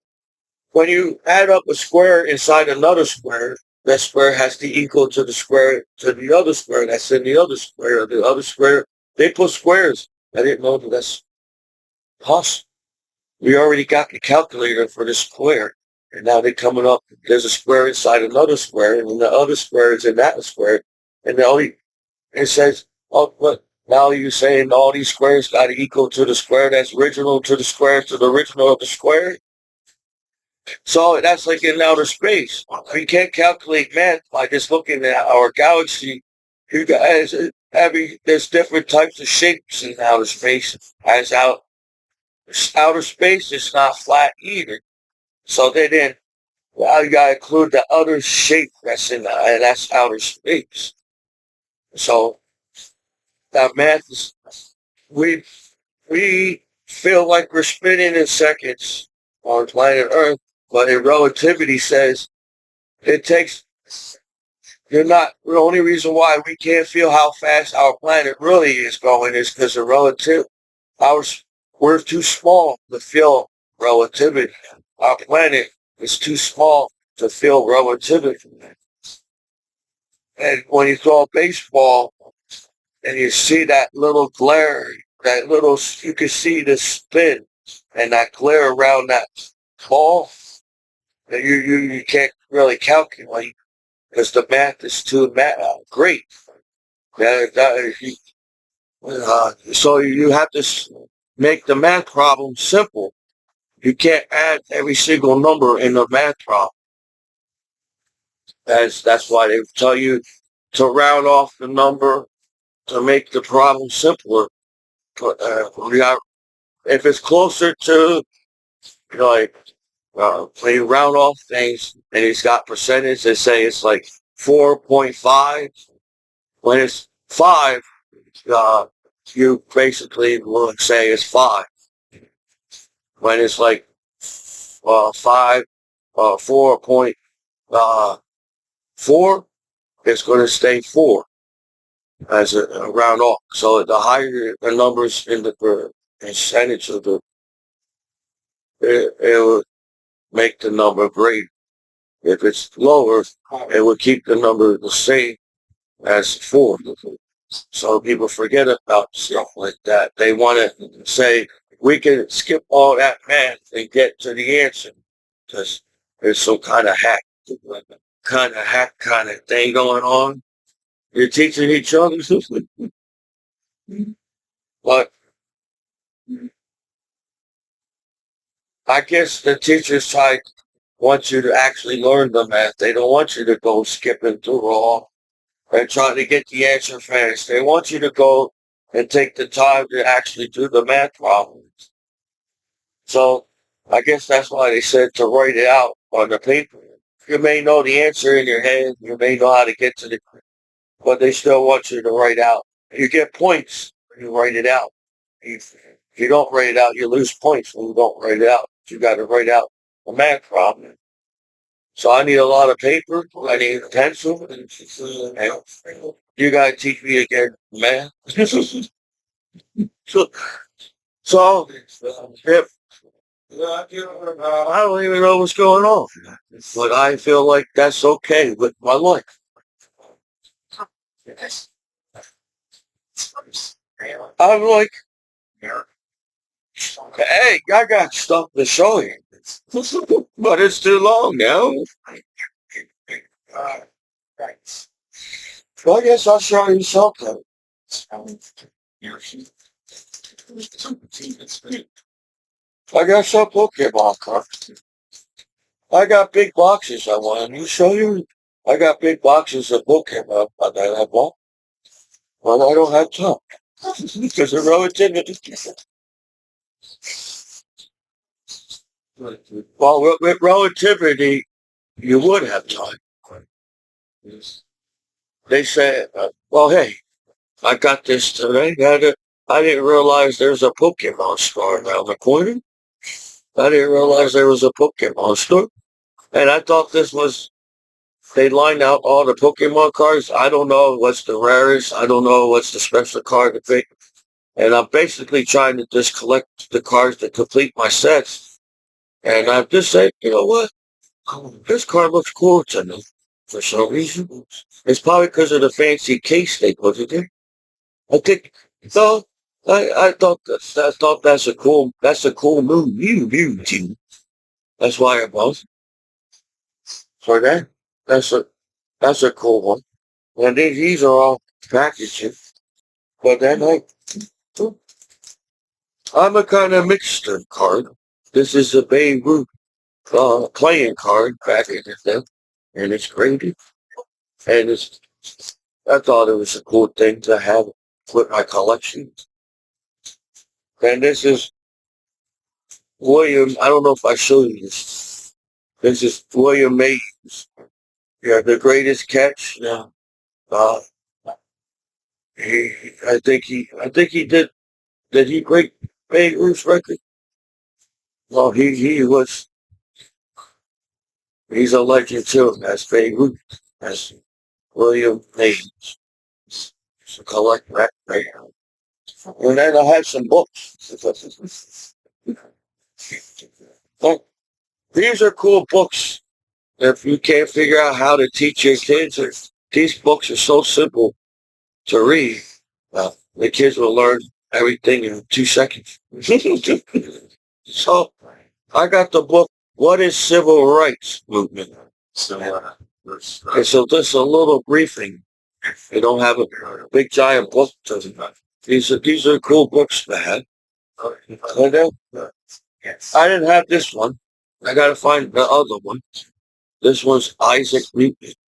when you add up a square inside another square, that square has to equal to the square to the other square that's in the other square. The other square, they put squares. I didn't know that that's possible. We already got the calculator for the square. And now they're coming up, there's a square inside another square, and then the other square is in that square. And the only, it says, oh, but now you're saying all these squares got to equal to the square that's original to the square to the original of the square? So that's like in outer space. We can't calculate math by just looking at our galaxy. You guys, there's different types of shapes in outer space. As outer space is not flat either. So they didn't. Well, you gotta include the other shape that's in and that's outer space. So that math is we we feel like we're spinning in seconds on planet Earth, but in relativity says it takes you're not the only reason why we can't feel how fast our planet really is going is because of relative our we're too small to feel relativity. Our planet is too small to feel relativity. And when you throw a baseball and you see that little glare, that little you can see the spin and that glare around that ball, and you can't really calculate because the math is too great. So you have to make the math problem simple. You can't add every single number in the math problem. That's why they tell you to round off the number to make the problem simpler. We got, if it's closer to like when you round off things and it's got percentage, they say it's like 4.5. When it's 5, uh, you basically will say it's 5. When it's like 5, 4.4, it's going to stay 4 as a round off. So the higher the numbers in the percentage of it will make the number greater. If it's lower, it will keep the number the same as 4. So people forget about stuff like that. They want to say, we can skip all that math and get to the answer because there's some kind of thing going on. You're teaching each other. But I guess the teachers want you to actually learn the math. They don't want you to go skipping through all and trying to get the answer fast. They want you to go and take the time to actually do the math problems. So I guess that's why they said to write it out on the paper. You may know the answer in your head. You may know how to get to the, but they still want you to write out. You get points when you write it out. If you don't write it out, you lose points when you don't write it out. You got to write out a math problem. So I need a lot of paper. I need a pencil. And you got to teach me again math. so, so if I don't even know what's going on, but I feel like that's okay with my life. I'm like, hey, I got stuff to show you, but it's too long now. Well, I guess I'll show you something. I got some Pokemon cards. I got big boxes I want to show you. I got big boxes of Pokemon that I bought, but I don't have time because of relativity. Well, with relativity, you would have time. they said, well, hey, I got this today. I didn't realize there's a Pokemon store around the corner. I didn't realize there was a Pokemon store. And I thought this was, they lined out all the Pokemon cards. I don't know what's the rarest. I don't know what's the special card to pick. And I'm basically trying to just collect the cards to complete my sets. And I've just said, you know what? This card looks cool to me for some reason. It's probably because of the fancy case they put it in. I think so. I thought that's a cool move. You team. That's why I bought for that. That's a that's a cool one. And these are all packaging. But then I'm a kind of mixture card. This is a Beirut playing card back in the day, and it's graded. And I thought it was a cool thing to have with my collection. And this is William. I don't know if I showed you this. This is William Mays. Yeah, the greatest catch. Yeah. Uh, I think he did. Did he break Babe Ruth's record? Well, he was. He's a legend too. That's Babe Ruth. That's William Mays. So collect that right now. And then I have some books. Well, these are cool books. If you can't figure out how to teach your kids, these books are so simple to read. The kids will learn everything in 2 seconds. So I got the book, What is Civil Rights Movement? And so just a little briefing. They don't have a big giant book. These are cool books to have. And then, I didn't have this one. I gotta find the other one. This was Isaac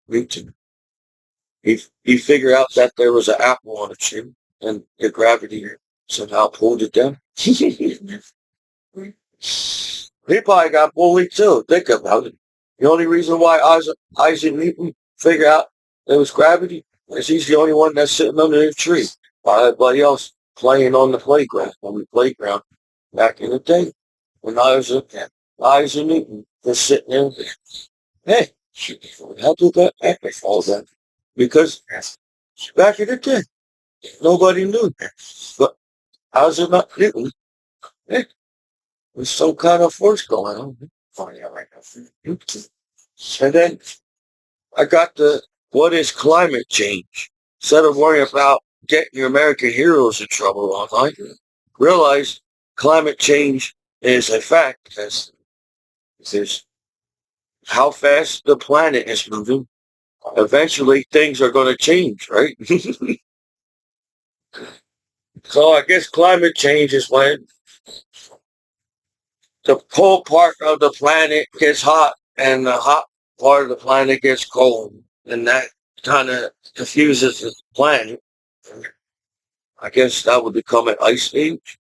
Newton. He figured out that there was an apple on a tree, and the gravity somehow pulled it down. He probably got bullied too. Think about it. The only reason why Isaac Newton figured out there was gravity is he's the only one that's sitting under the tree. While everybody else playing on the playground back in the day. When Isaac Newton was sitting there. Hey, how did that apple fall down? Because back in the day, nobody knew that. But Isaac Newton, hey, there's some kind of force going on. And then I got the what is climate change? Instead of worrying about getting your American heroes in trouble online, realize climate change is a fact. Is how fast the planet is moving. Eventually, things are going to change, right? So I guess climate change is when the cold part of the planet gets hot and the hot part of the planet gets cold. And that kind of confuses the planet. I guess that would become an ice age.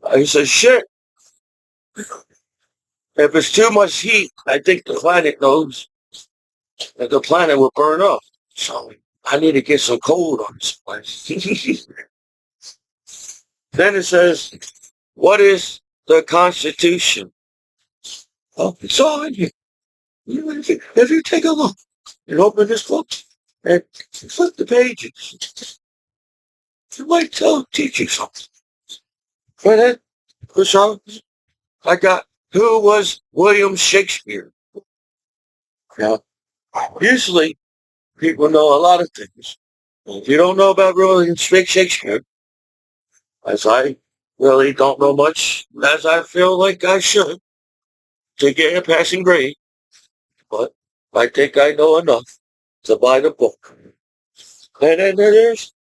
I said, shit, if it's too much heat, I think the planet knows that the planet will burn up. So I need to get some cold on this place. Then it says, what is the Constitution? Oh, it's all in here. If you take a look and open this book and flip the pages, it might teach you something. But then, so I got, who was William Shakespeare? Now, usually people know a lot of things. If you don't know about William Shakespeare, as I really don't know much, as I feel like I should, to get a passing grade, but I think I know enough to buy the book. And then there's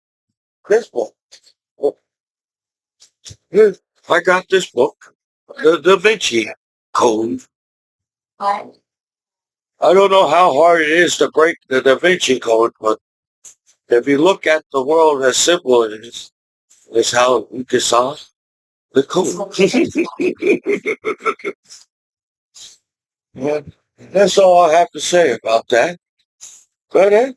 this book. Here, I got this book, the Da Vinci Code. I don't know how hard it is to break the Da Vinci Code, but if you look at the world as simple as it is, it's how you can solve the code. Yeah, that's all I have to say about that. But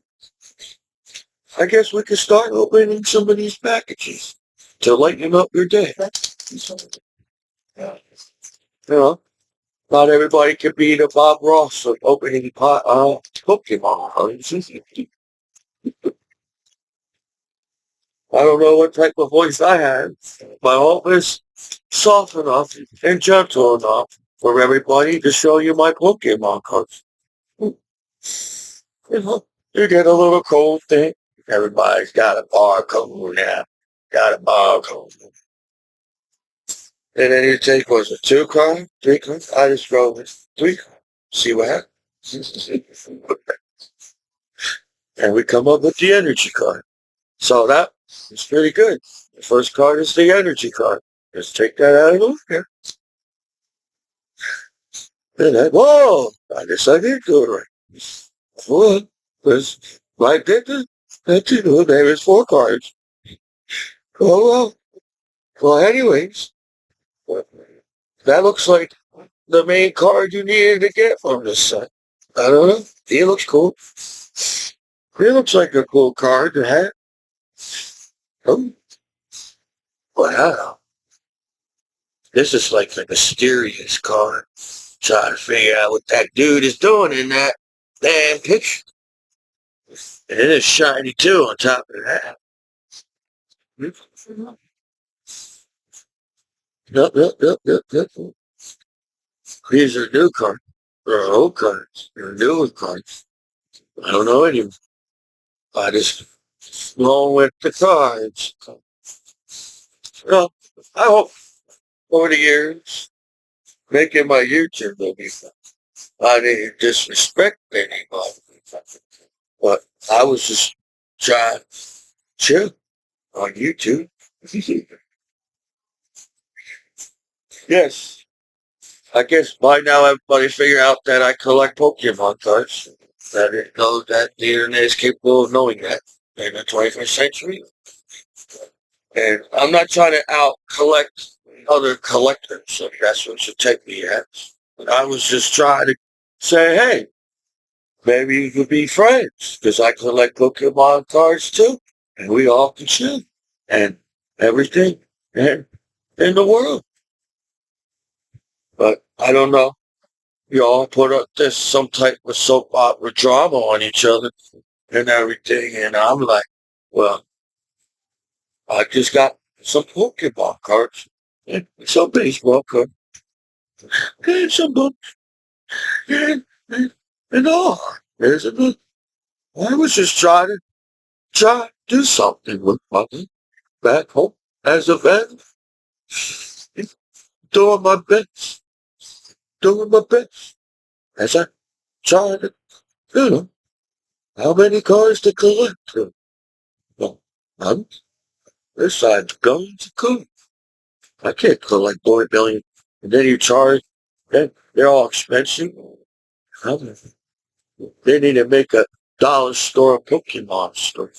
I guess we could start opening some of these packages to lighten up your day. You know, not everybody can be the Bob Ross of opening Pokemon cards. I don't know what type of voice I have. My hope is soft enough and gentle enough for everybody to show you my Pokemon cards. You know, you get a little cold thing. Everybody's got a barcode now. Got a barcode. And then you take, was it 2 card, 3 card? I just go with 3 card. See what happens. And we come up with the energy card. So that is pretty good. The first card is the energy card. Just take that out of the here. And then, whoa, I guess I did do it right. Well, because I did that too. There is 4 cards. Oh, well. Well, anyways, that looks like the main card you needed to get from this set. I don't know. He looks cool. He looks like a cool card to have. Oh, wow. This is like a mysterious card. Trying to figure out what that dude is doing in that damn picture. And it is shiny too on top of that. Yep. These are new cards. They're old cards. They're new cards. I don't know anymore. I just roll with the cards. Well, I hope over the years, making my YouTube movies, I didn't disrespect anybody. But I was just trying to chill on YouTube. Yes, I guess by now everybody figured out that I collect Pokemon cards. I didn't know that the internet is capable of knowing that in the 21st century. And I'm not trying to out collect other collectors, so that's what you take me as. I was just trying to say, hey, maybe you could be friends, because I collect Pokemon cards too, and we all can share and everything and in the world. But I don't know. You all put up this some type of soap opera drama on each other and everything, and I'm like, well, I just got some Pokemon cards and some baseball cards and some books and all. There's a book. I was just try to do something with my back home as a vet, doing my best, doing my best as I try to, you know, how many cars to collect. Well, I'm besides going to collect. I can't collect 4 billion. And then you charge, they're all expensive. Um, They need to make a dollar store Pokemon store.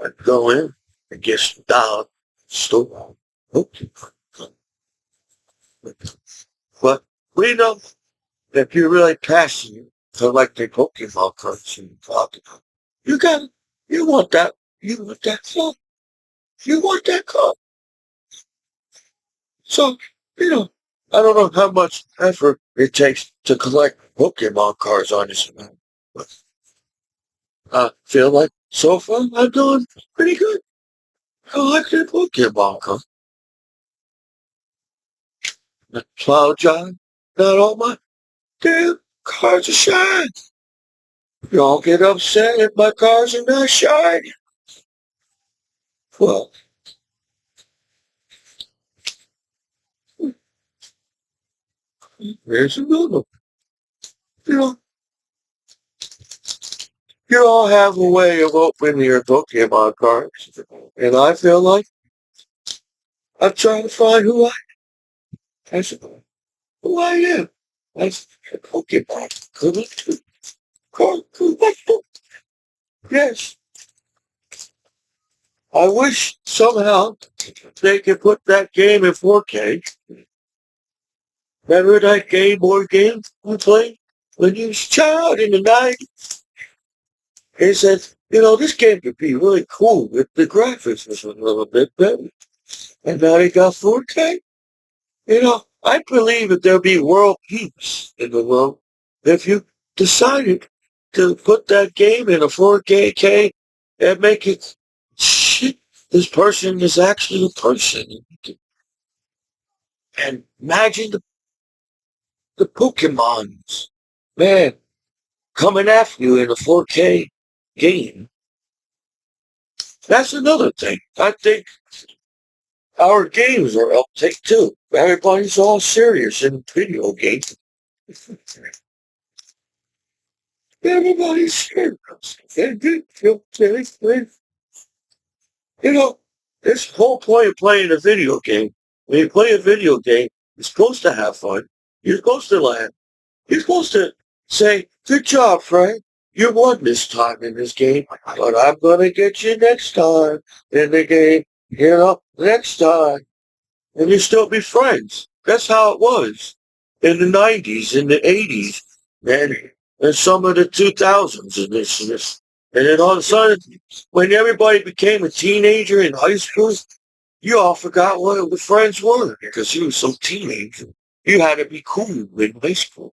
I go in and get some dollar store Pokemon. But we know that if you're really passionate collecting Pokemon cards and Pokemon, you got you want that card. You want that card. So, you know, I don't know how much effort it takes to collect Pokemon cards on this amount. But I feel like so far I'm doing pretty good collecting Pokemon cards. Cloud John, not all my damn cards are shiny. Y'all get upset if my cars are not shiny. Well, here's another. You know, you all have a way of opening your Pokemon cards. And I feel like I'm trying to find I said, who I am. That's a Pokemon collector. Card collector. Yes. I wish somehow they could put that game in 4K. Remember that Game Boy game we played when you was a child in the night? He said, this game could be really cool if the graphics was a little bit better. And now they got 4K. I believe that there'll be world peace in the world if you decided to put that game in a 4K and make it shit. This person is actually a person. And imagine the Pokemons, man, coming after you in a 4K game. That's another thing. I think our games are uptake too. Everybody's all serious in video games. Everybody's serious. And you know, this whole point of playing a video game, when you play a video game, you're supposed to have fun. You're supposed to laugh. You're supposed to say, good job, Frank. You won this time in this game, but I'm going to get you next time in the game. Next time. And you still be friends. That's how it was in the 90s, in the 80s, and some of the 2000s and this and this. And then all of a sudden, when everybody became a teenager in high school, you all forgot what the friends were because you were some teenager. You had to be cool in high school.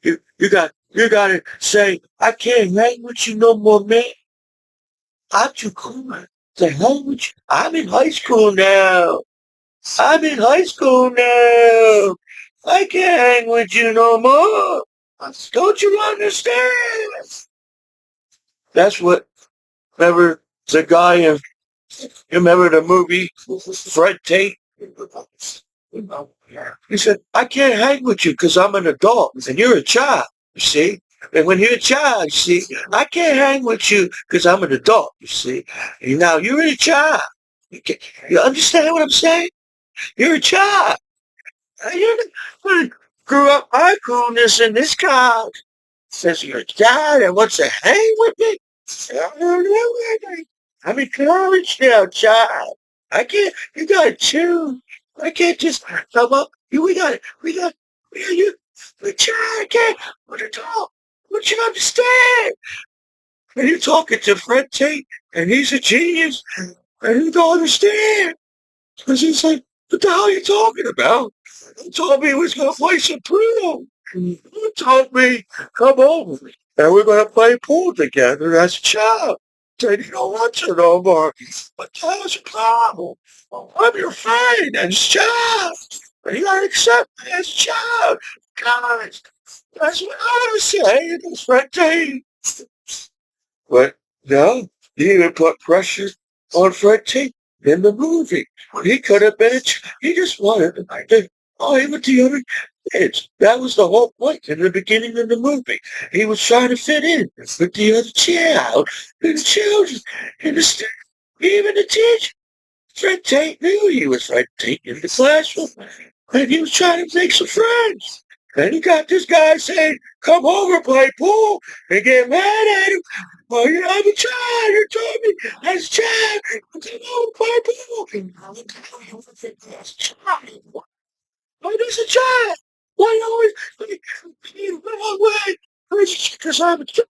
You got to say, I can't hang with you no more, man. I'm too cool to hang with you. I'm in high school now. I'm in high school now. I can't hang with you no more. Don't you understand? That's what, remember the guy in, you remember the movie Fred Tate? He said, I can't hang with you because I'm an adult and you're a child, you see? And when you're a child, you see, I can't hang with you because I'm an adult, you see? And now you're a child. You understand what I'm saying? You're a child. You grew up my coolness in this car. Says you're a child and wants to hang with me. I'm in college now, child. I can't, you gotta choose. I can't just come up. We got, we child, I can't, what a dog. What you understand? And you're talking to Fred Tate, and he's a genius, and you don't understand. Because he's like, what the hell are you talking about? You told me he was going to play some pool. You told me, come over, and we're going to play pool together as a child. Said, you don't want to no more. What the hell's your problem? I'm your friend as a child. And you got to accept me as a child. Guys, that's what I was saying. It's right there. But no, he even put pressure on Fred T in the movie. He could have been, he just wanted to play with the other kids. That was the whole point in the beginning of the movie. He was trying to fit in with the other child, and the children, and even the teacher. Fred Tate knew he was Fred Tate in the classroom, and he was trying to make some friends. And he got this guy saying, come over, play pool, and get mad at him. Well, I'm a child. You told me as a child. Come over, play pool. As a child. Why does a child? Why always the wrong way? Because I'm a child.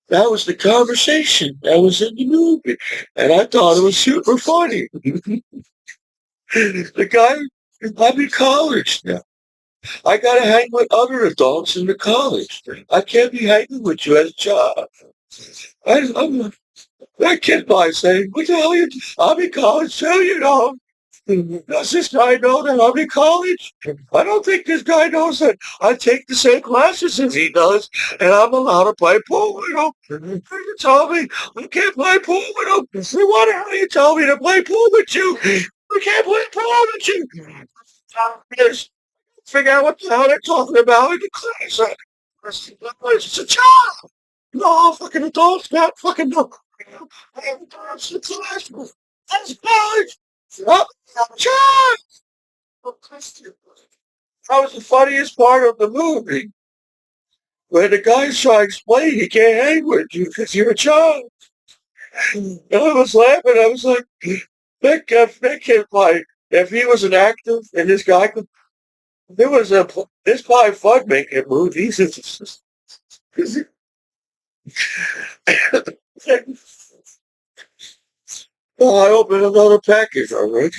That was the conversation that was in the movie. And I thought it was super funny. The guy, I'm in college now. I gotta hang with other adults in the college. I can't be hanging with you as a child. I'm that kid by saying, what the hell are you, I'm in college too, Does this guy know that I'm in college? I don't think this guy knows that I take the same classes as he does, and I'm allowed to play pool with him. You tell me I can't play pool with him. So why the hell you tell me to play pool with you? I can't play pool with you. Yes, figure out what the hell they're talking about in the class. It's a child. No, fucking adults got fucking no. Adults in class. That's college. Oh, child. That was the funniest part of the movie. When the guy's trying to explain he can't hang with you because you're a child. And I was laughing. I was like, that kid, like, if he was an actor and this guy could, there was a, this probably fun making movies. Well, I opened another package already.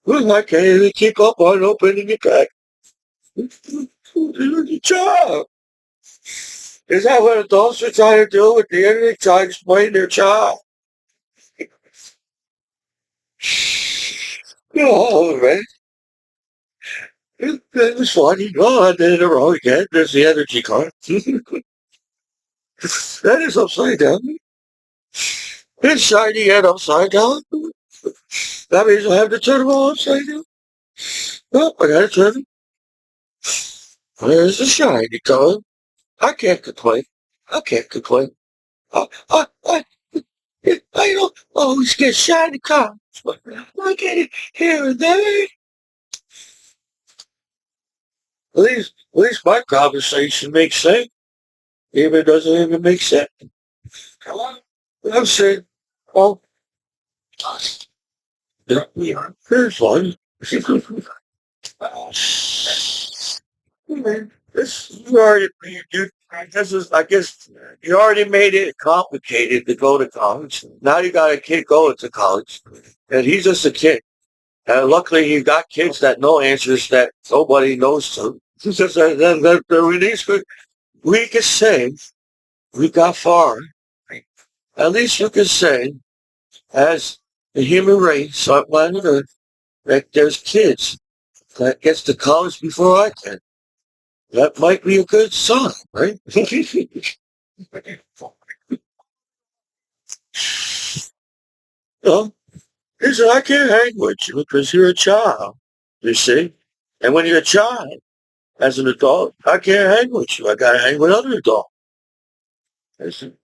Well, I can't even keep up on opening the pack. Good job. Is that what adults are trying to do with the internet? Try to explain their child. Oh, man. It was funny. Oh, I did it wrong again. There's the energy card. That is upside down. It's shiny and upside down. That means I have to turn them all upside down. Oh, I gotta turn them. There's the shiny card. I can't complain. I can't complain. I don't always get shiny cards, but I get it here and there. At least my conversation makes sense. Even it doesn't even make sense. Come on. I'm saying, oh, here's one. This you already you, this is I guess you already made it complicated to go to college. Now you got a kid going to college, and he's just a kid. And luckily, you got kids that know answers that nobody knows to. We can say we got far. At least you can say, as the human race on planet Earth, that there's kids that gets to college before I can. That might be a good sign, right? No, he said, I can't hang with you because you're a child, you see? And when you're a child, as an adult, I can't hang with you. I got to hang with other adults. I said,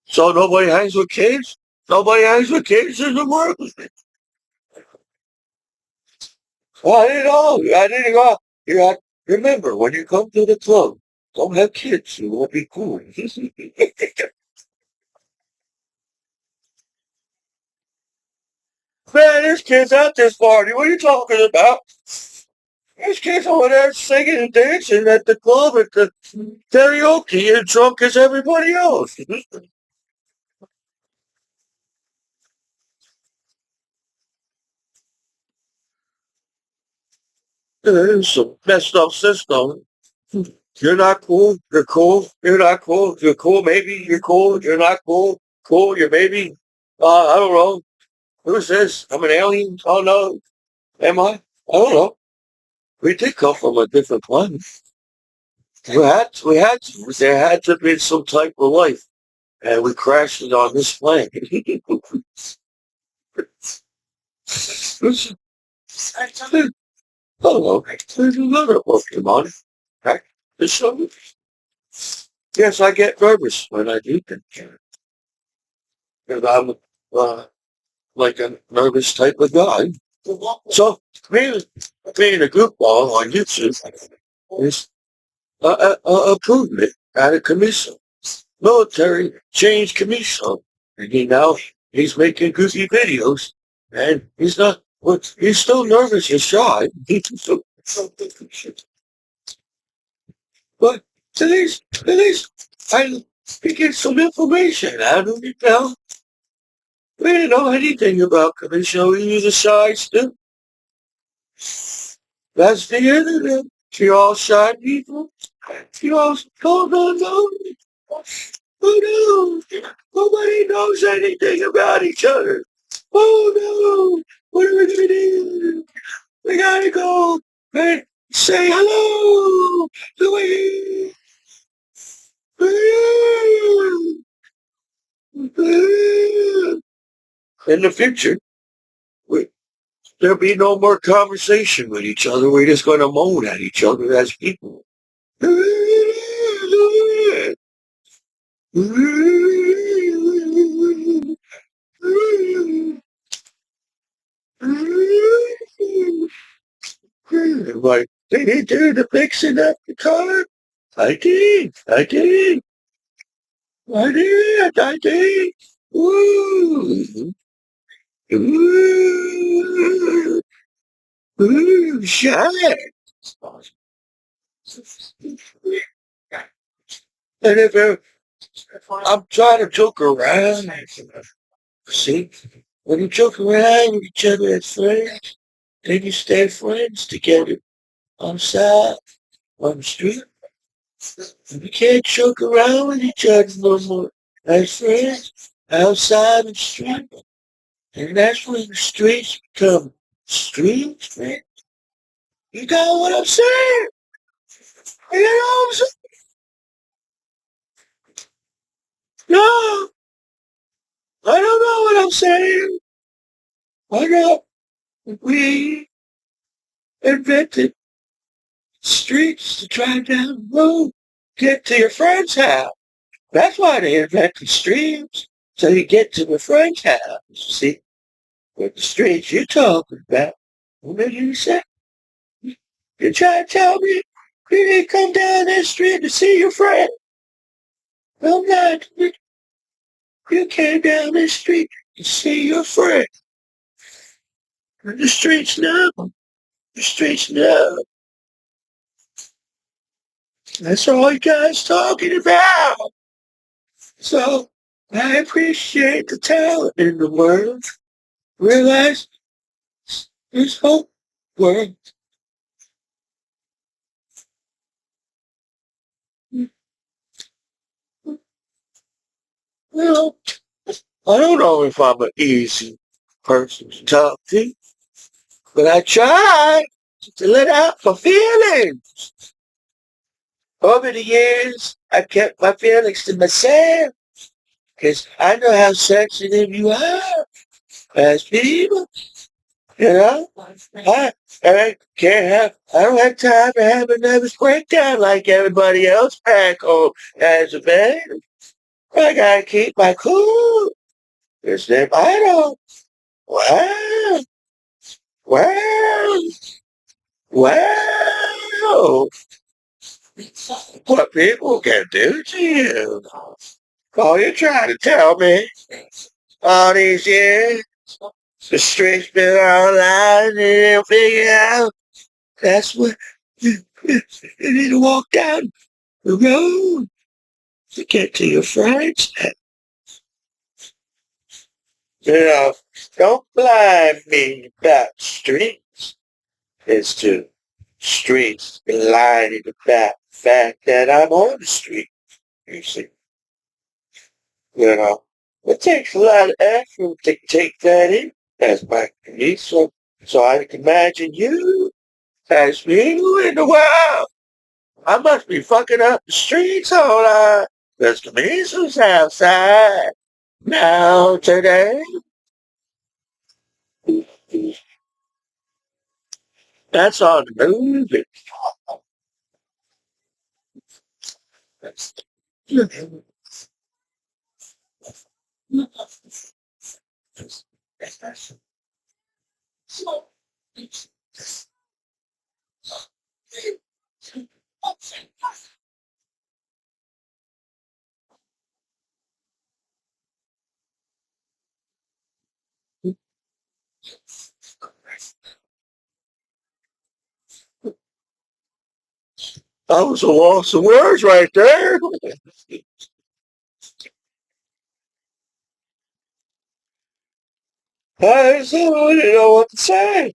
so nobody hangs with kids? Nobody hangs with kids in the world? Well, I didn't know. I didn't know. You got, remember, when you come to the club, don't have kids. You won't be cool. Man, there's kids at this party. What are you talking about? There's kids over there singing and dancing at the club at the karaoke and drunk as everybody else. It's a messed up system. You're not cool. You're cool. You're not cool. You're cool. Maybe you're cool. You're not cool. Cool. You're maybe. I don't know. Who's this? I'm an alien. Oh no. Am I? I don't know. We did come from a different planet. We had to. There had to be some type of life, and we crashed it on this planet. Oh, there's another Pokemon. Heck, there's some. Yes, I get nervous when I do that. Because I'm uh, like a nervous type of guy. So, being a goofball on YouTube is improvement at a Commiso. Military changed Commiso. And he's making goofy videos. And he's still nervous and shy. But at least I get some information out of it now. We didn't know anything about Commiso. We use the size too. That's the internet. You all shy people. You all, oh no, no. Oh no. Nobody knows anything about each other. Oh no. What are we going to do? We got to go and say hello to we. In the future, we, there'll be no more conversation with each other. We're just going to moan at each other as people. Like, did he do the fixing up the car? I did. I did. I did. I did. Ooh. Ooh. Ooh. Shine. And if I'm trying to joke around. See, when you joke around with each other as friends, then you stay friends together on the side, on the street. We can't joke around with each other no more as friends outside the street. And that's when the streets become streets, man. You got what I'm saying? You know what I'm saying? No, I don't know what I'm saying. Why not? We invented streets to drive down the road, get to your friend's house. That's why they invented streets, so you get to the friend's house. See, with the streets you're talking about. What did you say? You trying to tell me you didn't come down that street to see your friend? I'm not. You came down this street to see your friend. The streets know. The streets know. That's all you guys talking about. So I appreciate the talent in the world. Realize there's hope. World. Well, I don't know if I'm an easy person to talk to, but I try to let out my feelings. Over the years, I kept my feelings to myself because I know how sensitive you are as people. You know, I can't have, I don't have time to have a nervous breakdown like everybody else back home has a man. I gotta keep my cool. Because if I don't, wow, wow, wow, what people can do to you. Oh, you're trying to tell me all these years, the streets been online and you figure out that's what you need to walk down the road to get to your friends. You know, don't blind me about streets. It's to streets blinded about the fact that I'm on the street. You see, you know, it takes a lot of effort to take that in as my Commiso. So I can imagine you as me in the world. I must be fucking up the streets all night. There's Commiso's outside now today. That's on the movie. That was a loss of words right there. I didn't know what to say.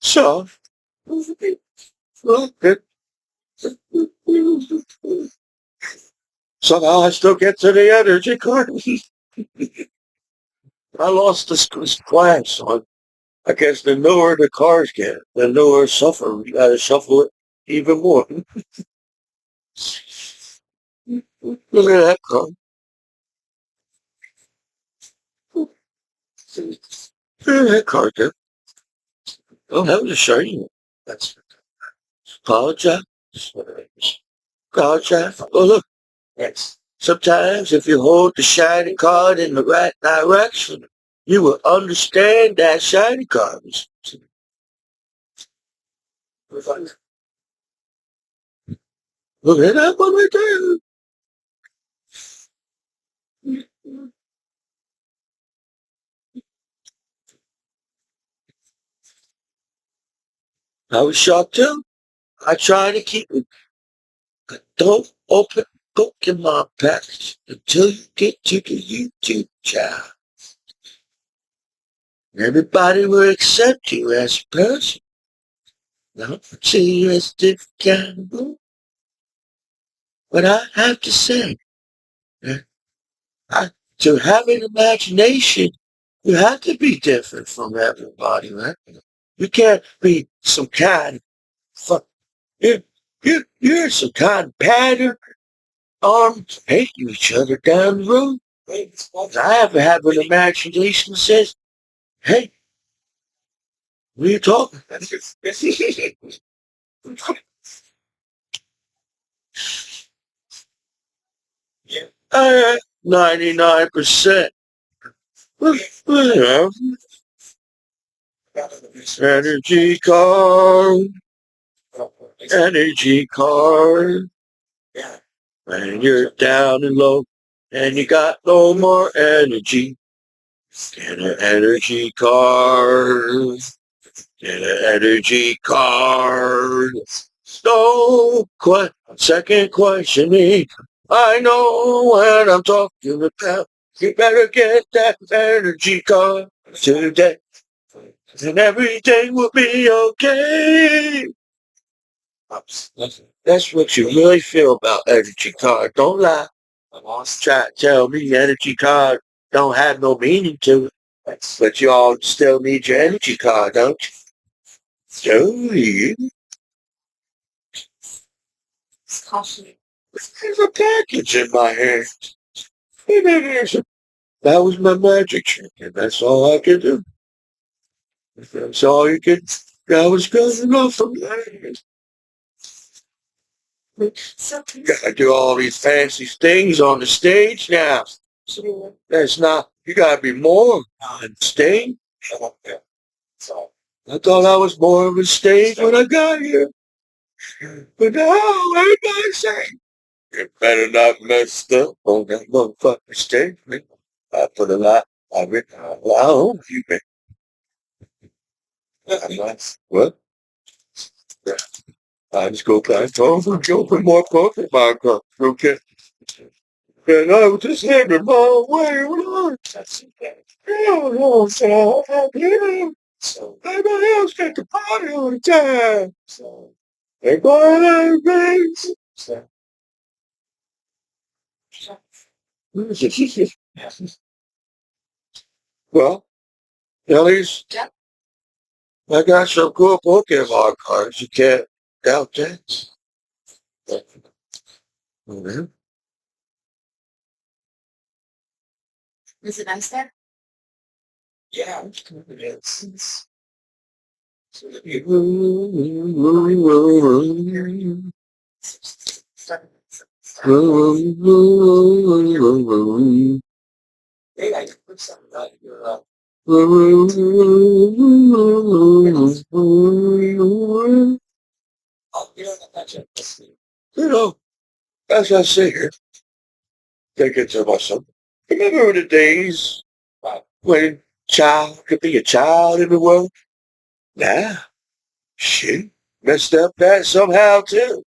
So, look, somehow I still get to the energy card. I lost this class, so I guess the newer the cars get, the newer suffer. You gotta shuffle it even more. Look at that car. Look at that car there. Oh, that was a shiny one. That's apologize. Apologize. Oh, look. Yes. Sometimes if you hold the shiny card in the right direction, you will understand that shiny card. Look at that one right I was shocked too. I try to keep it. Don't open Pokemon packs until you get to the YouTube channel. Everybody will accept you as a person. Not see you as different kind of book. But I have to say, uh, I, to have an imagination, you have to be different from everybody, right? You can't be some kind of fuck. You're some kind of pattern arms hating each other down the road. I have to have an imagination that says, hey, what are you talking? Yeah. 99%. Yeah. Energy card, energy card. When you're down and low and you got no more energy, get an energy card. Get an energy card. No second questioning. I know what I'm talking about. You better get that energy card today, and everything will be okay. That's what you really feel about energy card. Don't lie. Try to tell me energy card don't have no meaning to it. But you all still need your energy card, don't you? So you. There's a package in my hand. And it is. That was my magic trick, and that's all I could do. That's all you could. That was good enough for me. Gotta do all these fancy things on the stage now. That's not. You gotta be more on stage. I thought I was more of a stage when I got here, but now everybody's saying you better not mess up on that motherfucking stage, man. I put a lot. I written a lot on you, man. What? I just go back home and go for more Pokemon cards, okay? And I was just headed my way. Everybody else got the party all the time. Everybody well, at least I got some cool Pokemon cards. You can't doubt that. Mhm. Yeah, it is. You know, as I sit here thinking to myself, remember the days when child could be a child in the world? Nah, shit, messed up that somehow too.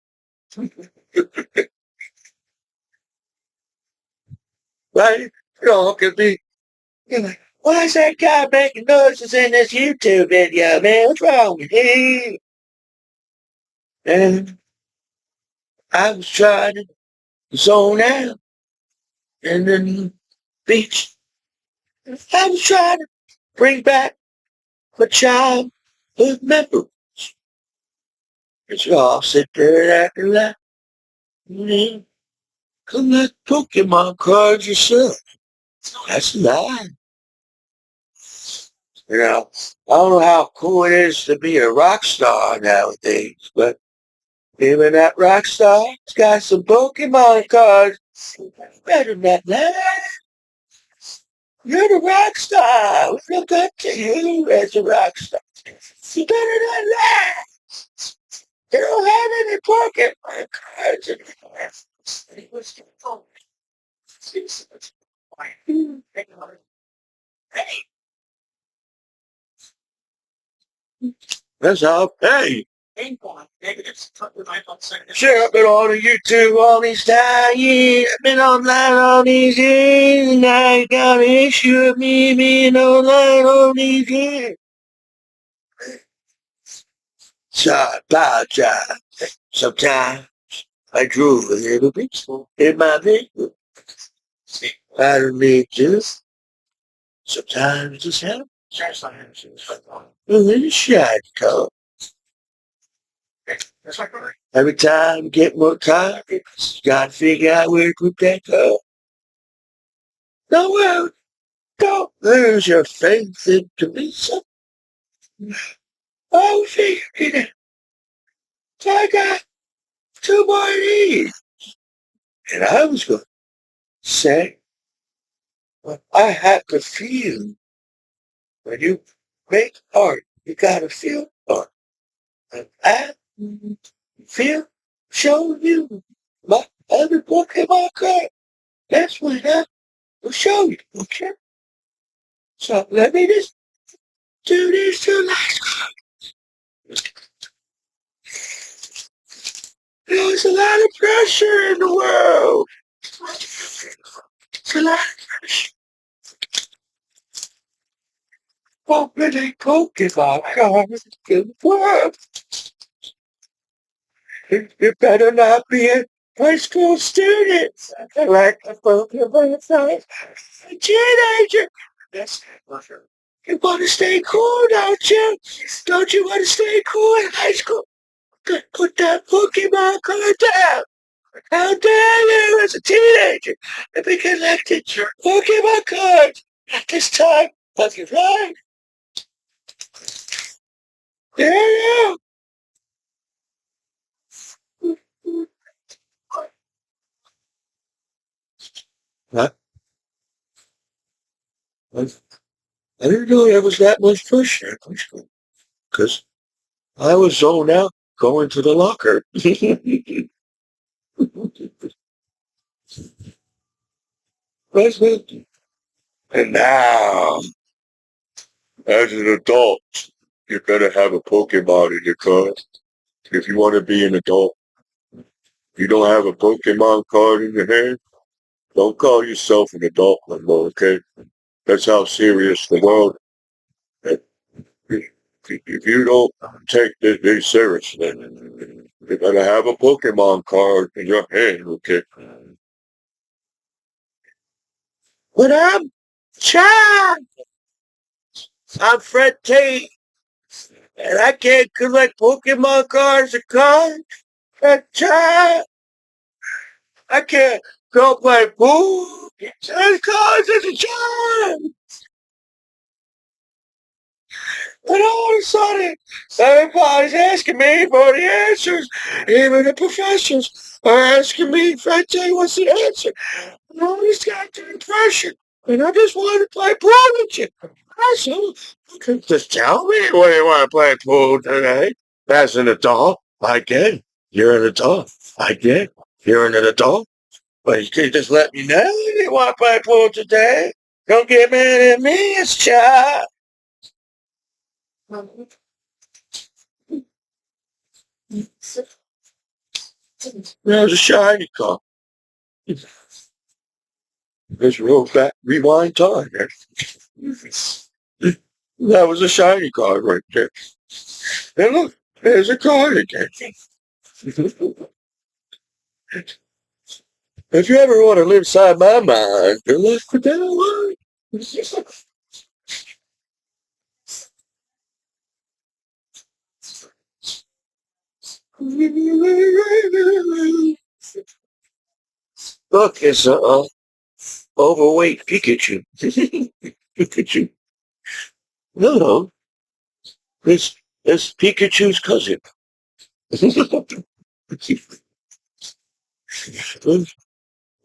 Right? You know, it could be, you're like, why is that guy making noises in this YouTube video, man? What's wrong with him? And I was trying to zone out and then beach. I was trying to bring back my childhood memory. It's all sit there and acting like, mm, collect Pokemon cards yourself. That's a lie. You know, I don't know how cool it is to be a rock star nowadays, but even that rock star has got some Pokemon cards. Better than that. You're the rock star. We look up to you as a rock star. You better than that. You don't have any Pokemon cards anymore. That's how, hey, sure, I've been on YouTube all these time years. I've been online all these years, and I got an issue with me being online all these years. So I apologize. Sometimes I drove a little bit in my vehicle. I don't need to. Sometimes it's happens. And then it's shiny color. Every time you get more tired, you gotta figure out where to put that color. No, well, don't lose your faith in Commiso. I was thinking, I got 2 more of these. And I was going to say, well, I have to feel when you make art, you gotta feel art. And I feel, show you my other book in my car. That's what I will show you, okay? So let me just do this to last. There's a lot of pressure in the world. It's a lot of pressure. Opening Pokemon cards in the world. You better not be a high school student. Like a Pokemon cards. A teenager. That's you want to stay cool, don't you? Don't you want to stay cool in high school? Put that Pokemon card down. How dare you as a teenager to be collecting Pokemon cards at this time of your life? There you go. Huh? I didn't know there was that much pressure because I was zoned out going to the locker. And now, as an adult, you better have a Pokemon in your card. If you want to be an adult, you don't have a Pokemon card in your hand, don't call yourself an adult no more, okay? That's how serious the world is. If you don't take this very seriously, you better have a Pokemon card in your hand, okay? But I'm child. I'm Fred Tate, and I can't collect Pokemon cards or cards. I'm child. I can't go play pool and cards as a child. And all of a sudden, everybody's asking me for the answers. Even the professors are asking me, Frenchie, what's the answer? And all this goddamn pressure. And I just want to play pool with you. I said, you can just tell me when you want to play pool today. As an adult, I get. You're an adult. I get. You're an adult. But you can just let me know if you want to play pool today. Don't get mad at me, it's child. There's a shiny car. Let's roll back, rewind time. That was a shiny card right there. And look, there's a card again. If you ever want to live inside my mind, good luck with that one. Look, it's a overweight Pikachu. Pikachu. No, it's Pikachu's cousin.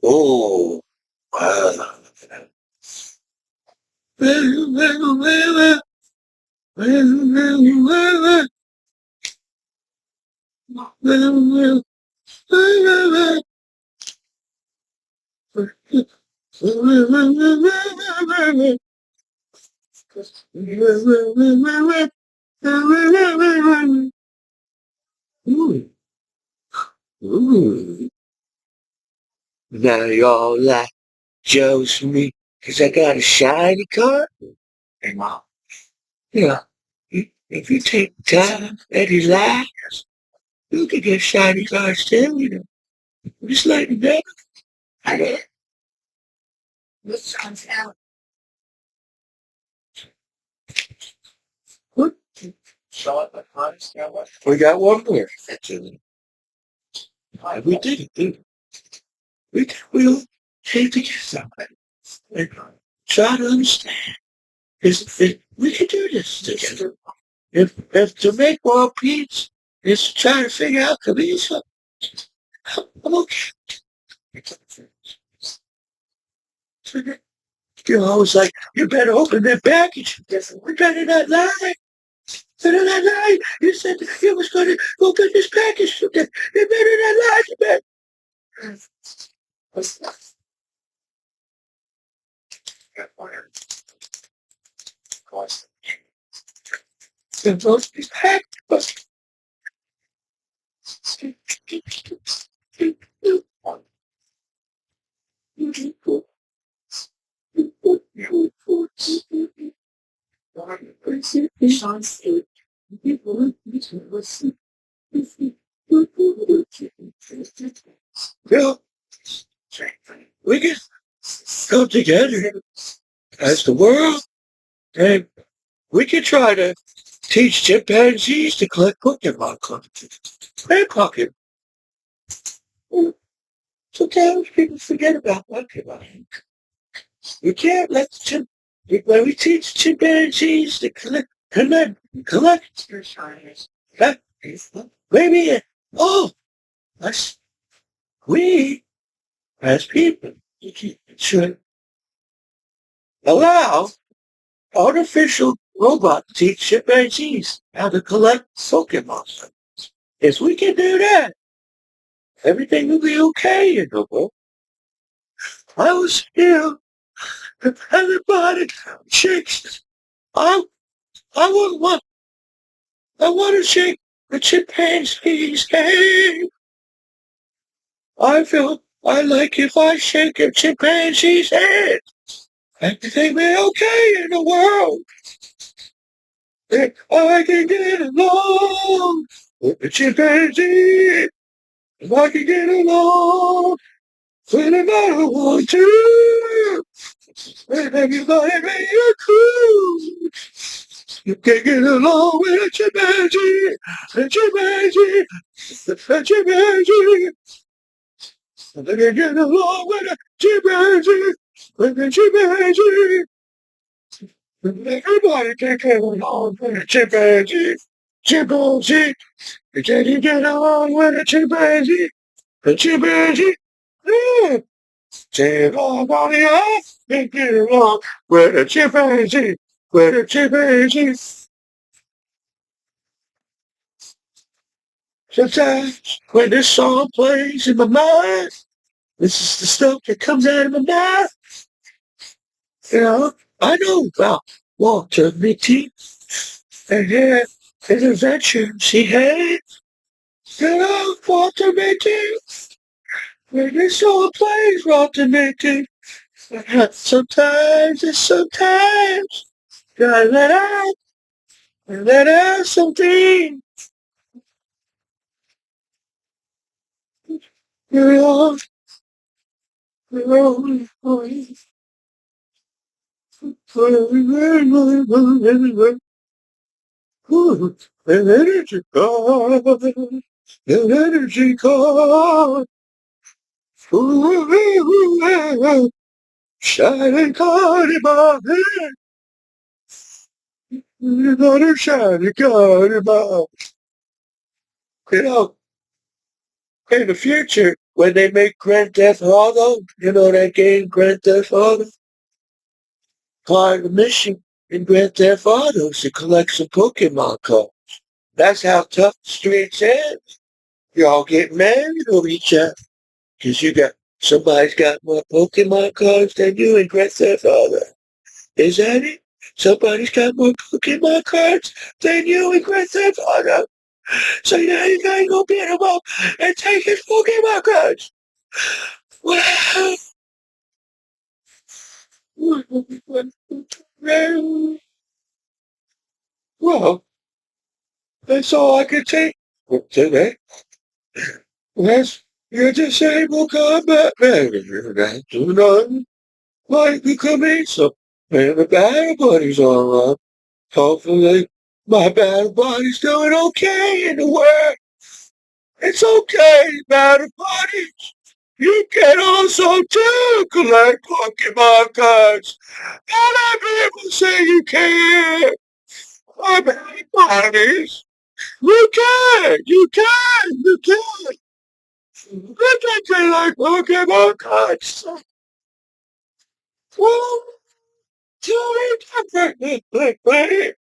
Oh, wow. Ooh, ooh. Now y'all like Joe's me, 'cause I got a shiny car. Hey, Mom. Yeah, if you take time and relax, you can get shiny cars too, you know. Just like that. This sounds out. What? We got one more. Actually. We did it. We'll take together and try to understand. If we can do this together. If to make world peace is to try to figure out Commiso, I'm okay. You're always like, you better open that package. We better not lie. Better not lie. You said you was going to open this package today. You better not lie to me. You're supposed to be packed. Yeah, we can come together as the world, and we can try to teach chimpanzees to collect Pokemon cards. And Pokemon. Sometimes people forget about Pokemon. You can't let when we teach chimpanzees to collect, that, maybe, oh, us, we, as people, should allow artificial robot to teach chimpanzees how to collect Pokemon. If we can do that, everything will be okay in the world. I was here, everybody shakes. I, I I want to shake the chimpanzee's hand. I feel I like if I shake a chimpanzee's hand. Everything will be okay in the world. If I can get along with the chimpanzee, if I can get along with another one too, and everybody be a cool. You can get along with a chimpanzee, a chimpanzee, a chimpanzee. And they can get along with a chimpanzee, with a chimpanzee. Everybody can get along with a chimpanzee, chimpanzee. You can get along with a chimpanzee, a chimpanzee. Yeah. Everybody else can get along with a chimpanzee, with a chimpanzee. Sometimes when this song plays in my mind, this is the stuff that comes out of my mouth. You know, I know about Walter Mitty and his adventures he had. You know, Walter Mitty, when this song plays, Walter Mitty, sometimes, gotta let out something. You know, you know, ooh, an energy card, an energy card. Ooh, shining card in my hand. Another shining card in my, you know, in the future, when they make Grand Theft Auto, you know that game, Grand Theft Auto? Part of the mission in Grand Theft Auto is to collect some Pokemon cards. That's how tough the streets is. You all get married over each other. Because somebody's got more Pokemon cards than you in Grand Theft Auto. Is that it? Somebody's got more Pokemon cards than you and Grand Theft Auto. So now you gotta go beat him up and take his Pokemon cards. Wow. Well, that's all I can take today. That's you're disabled combat man. You're not doing nothing like the Commiso. And the battle buddy's all right. Hopefully, my battle buddy's doing okay in the world. It's okay, battle buddies. You can also too collect Pokemon cards. Other people say you can't. My battle buddies. You can. You can. You can. You can collect Pokemon cards. Well, tell me differently.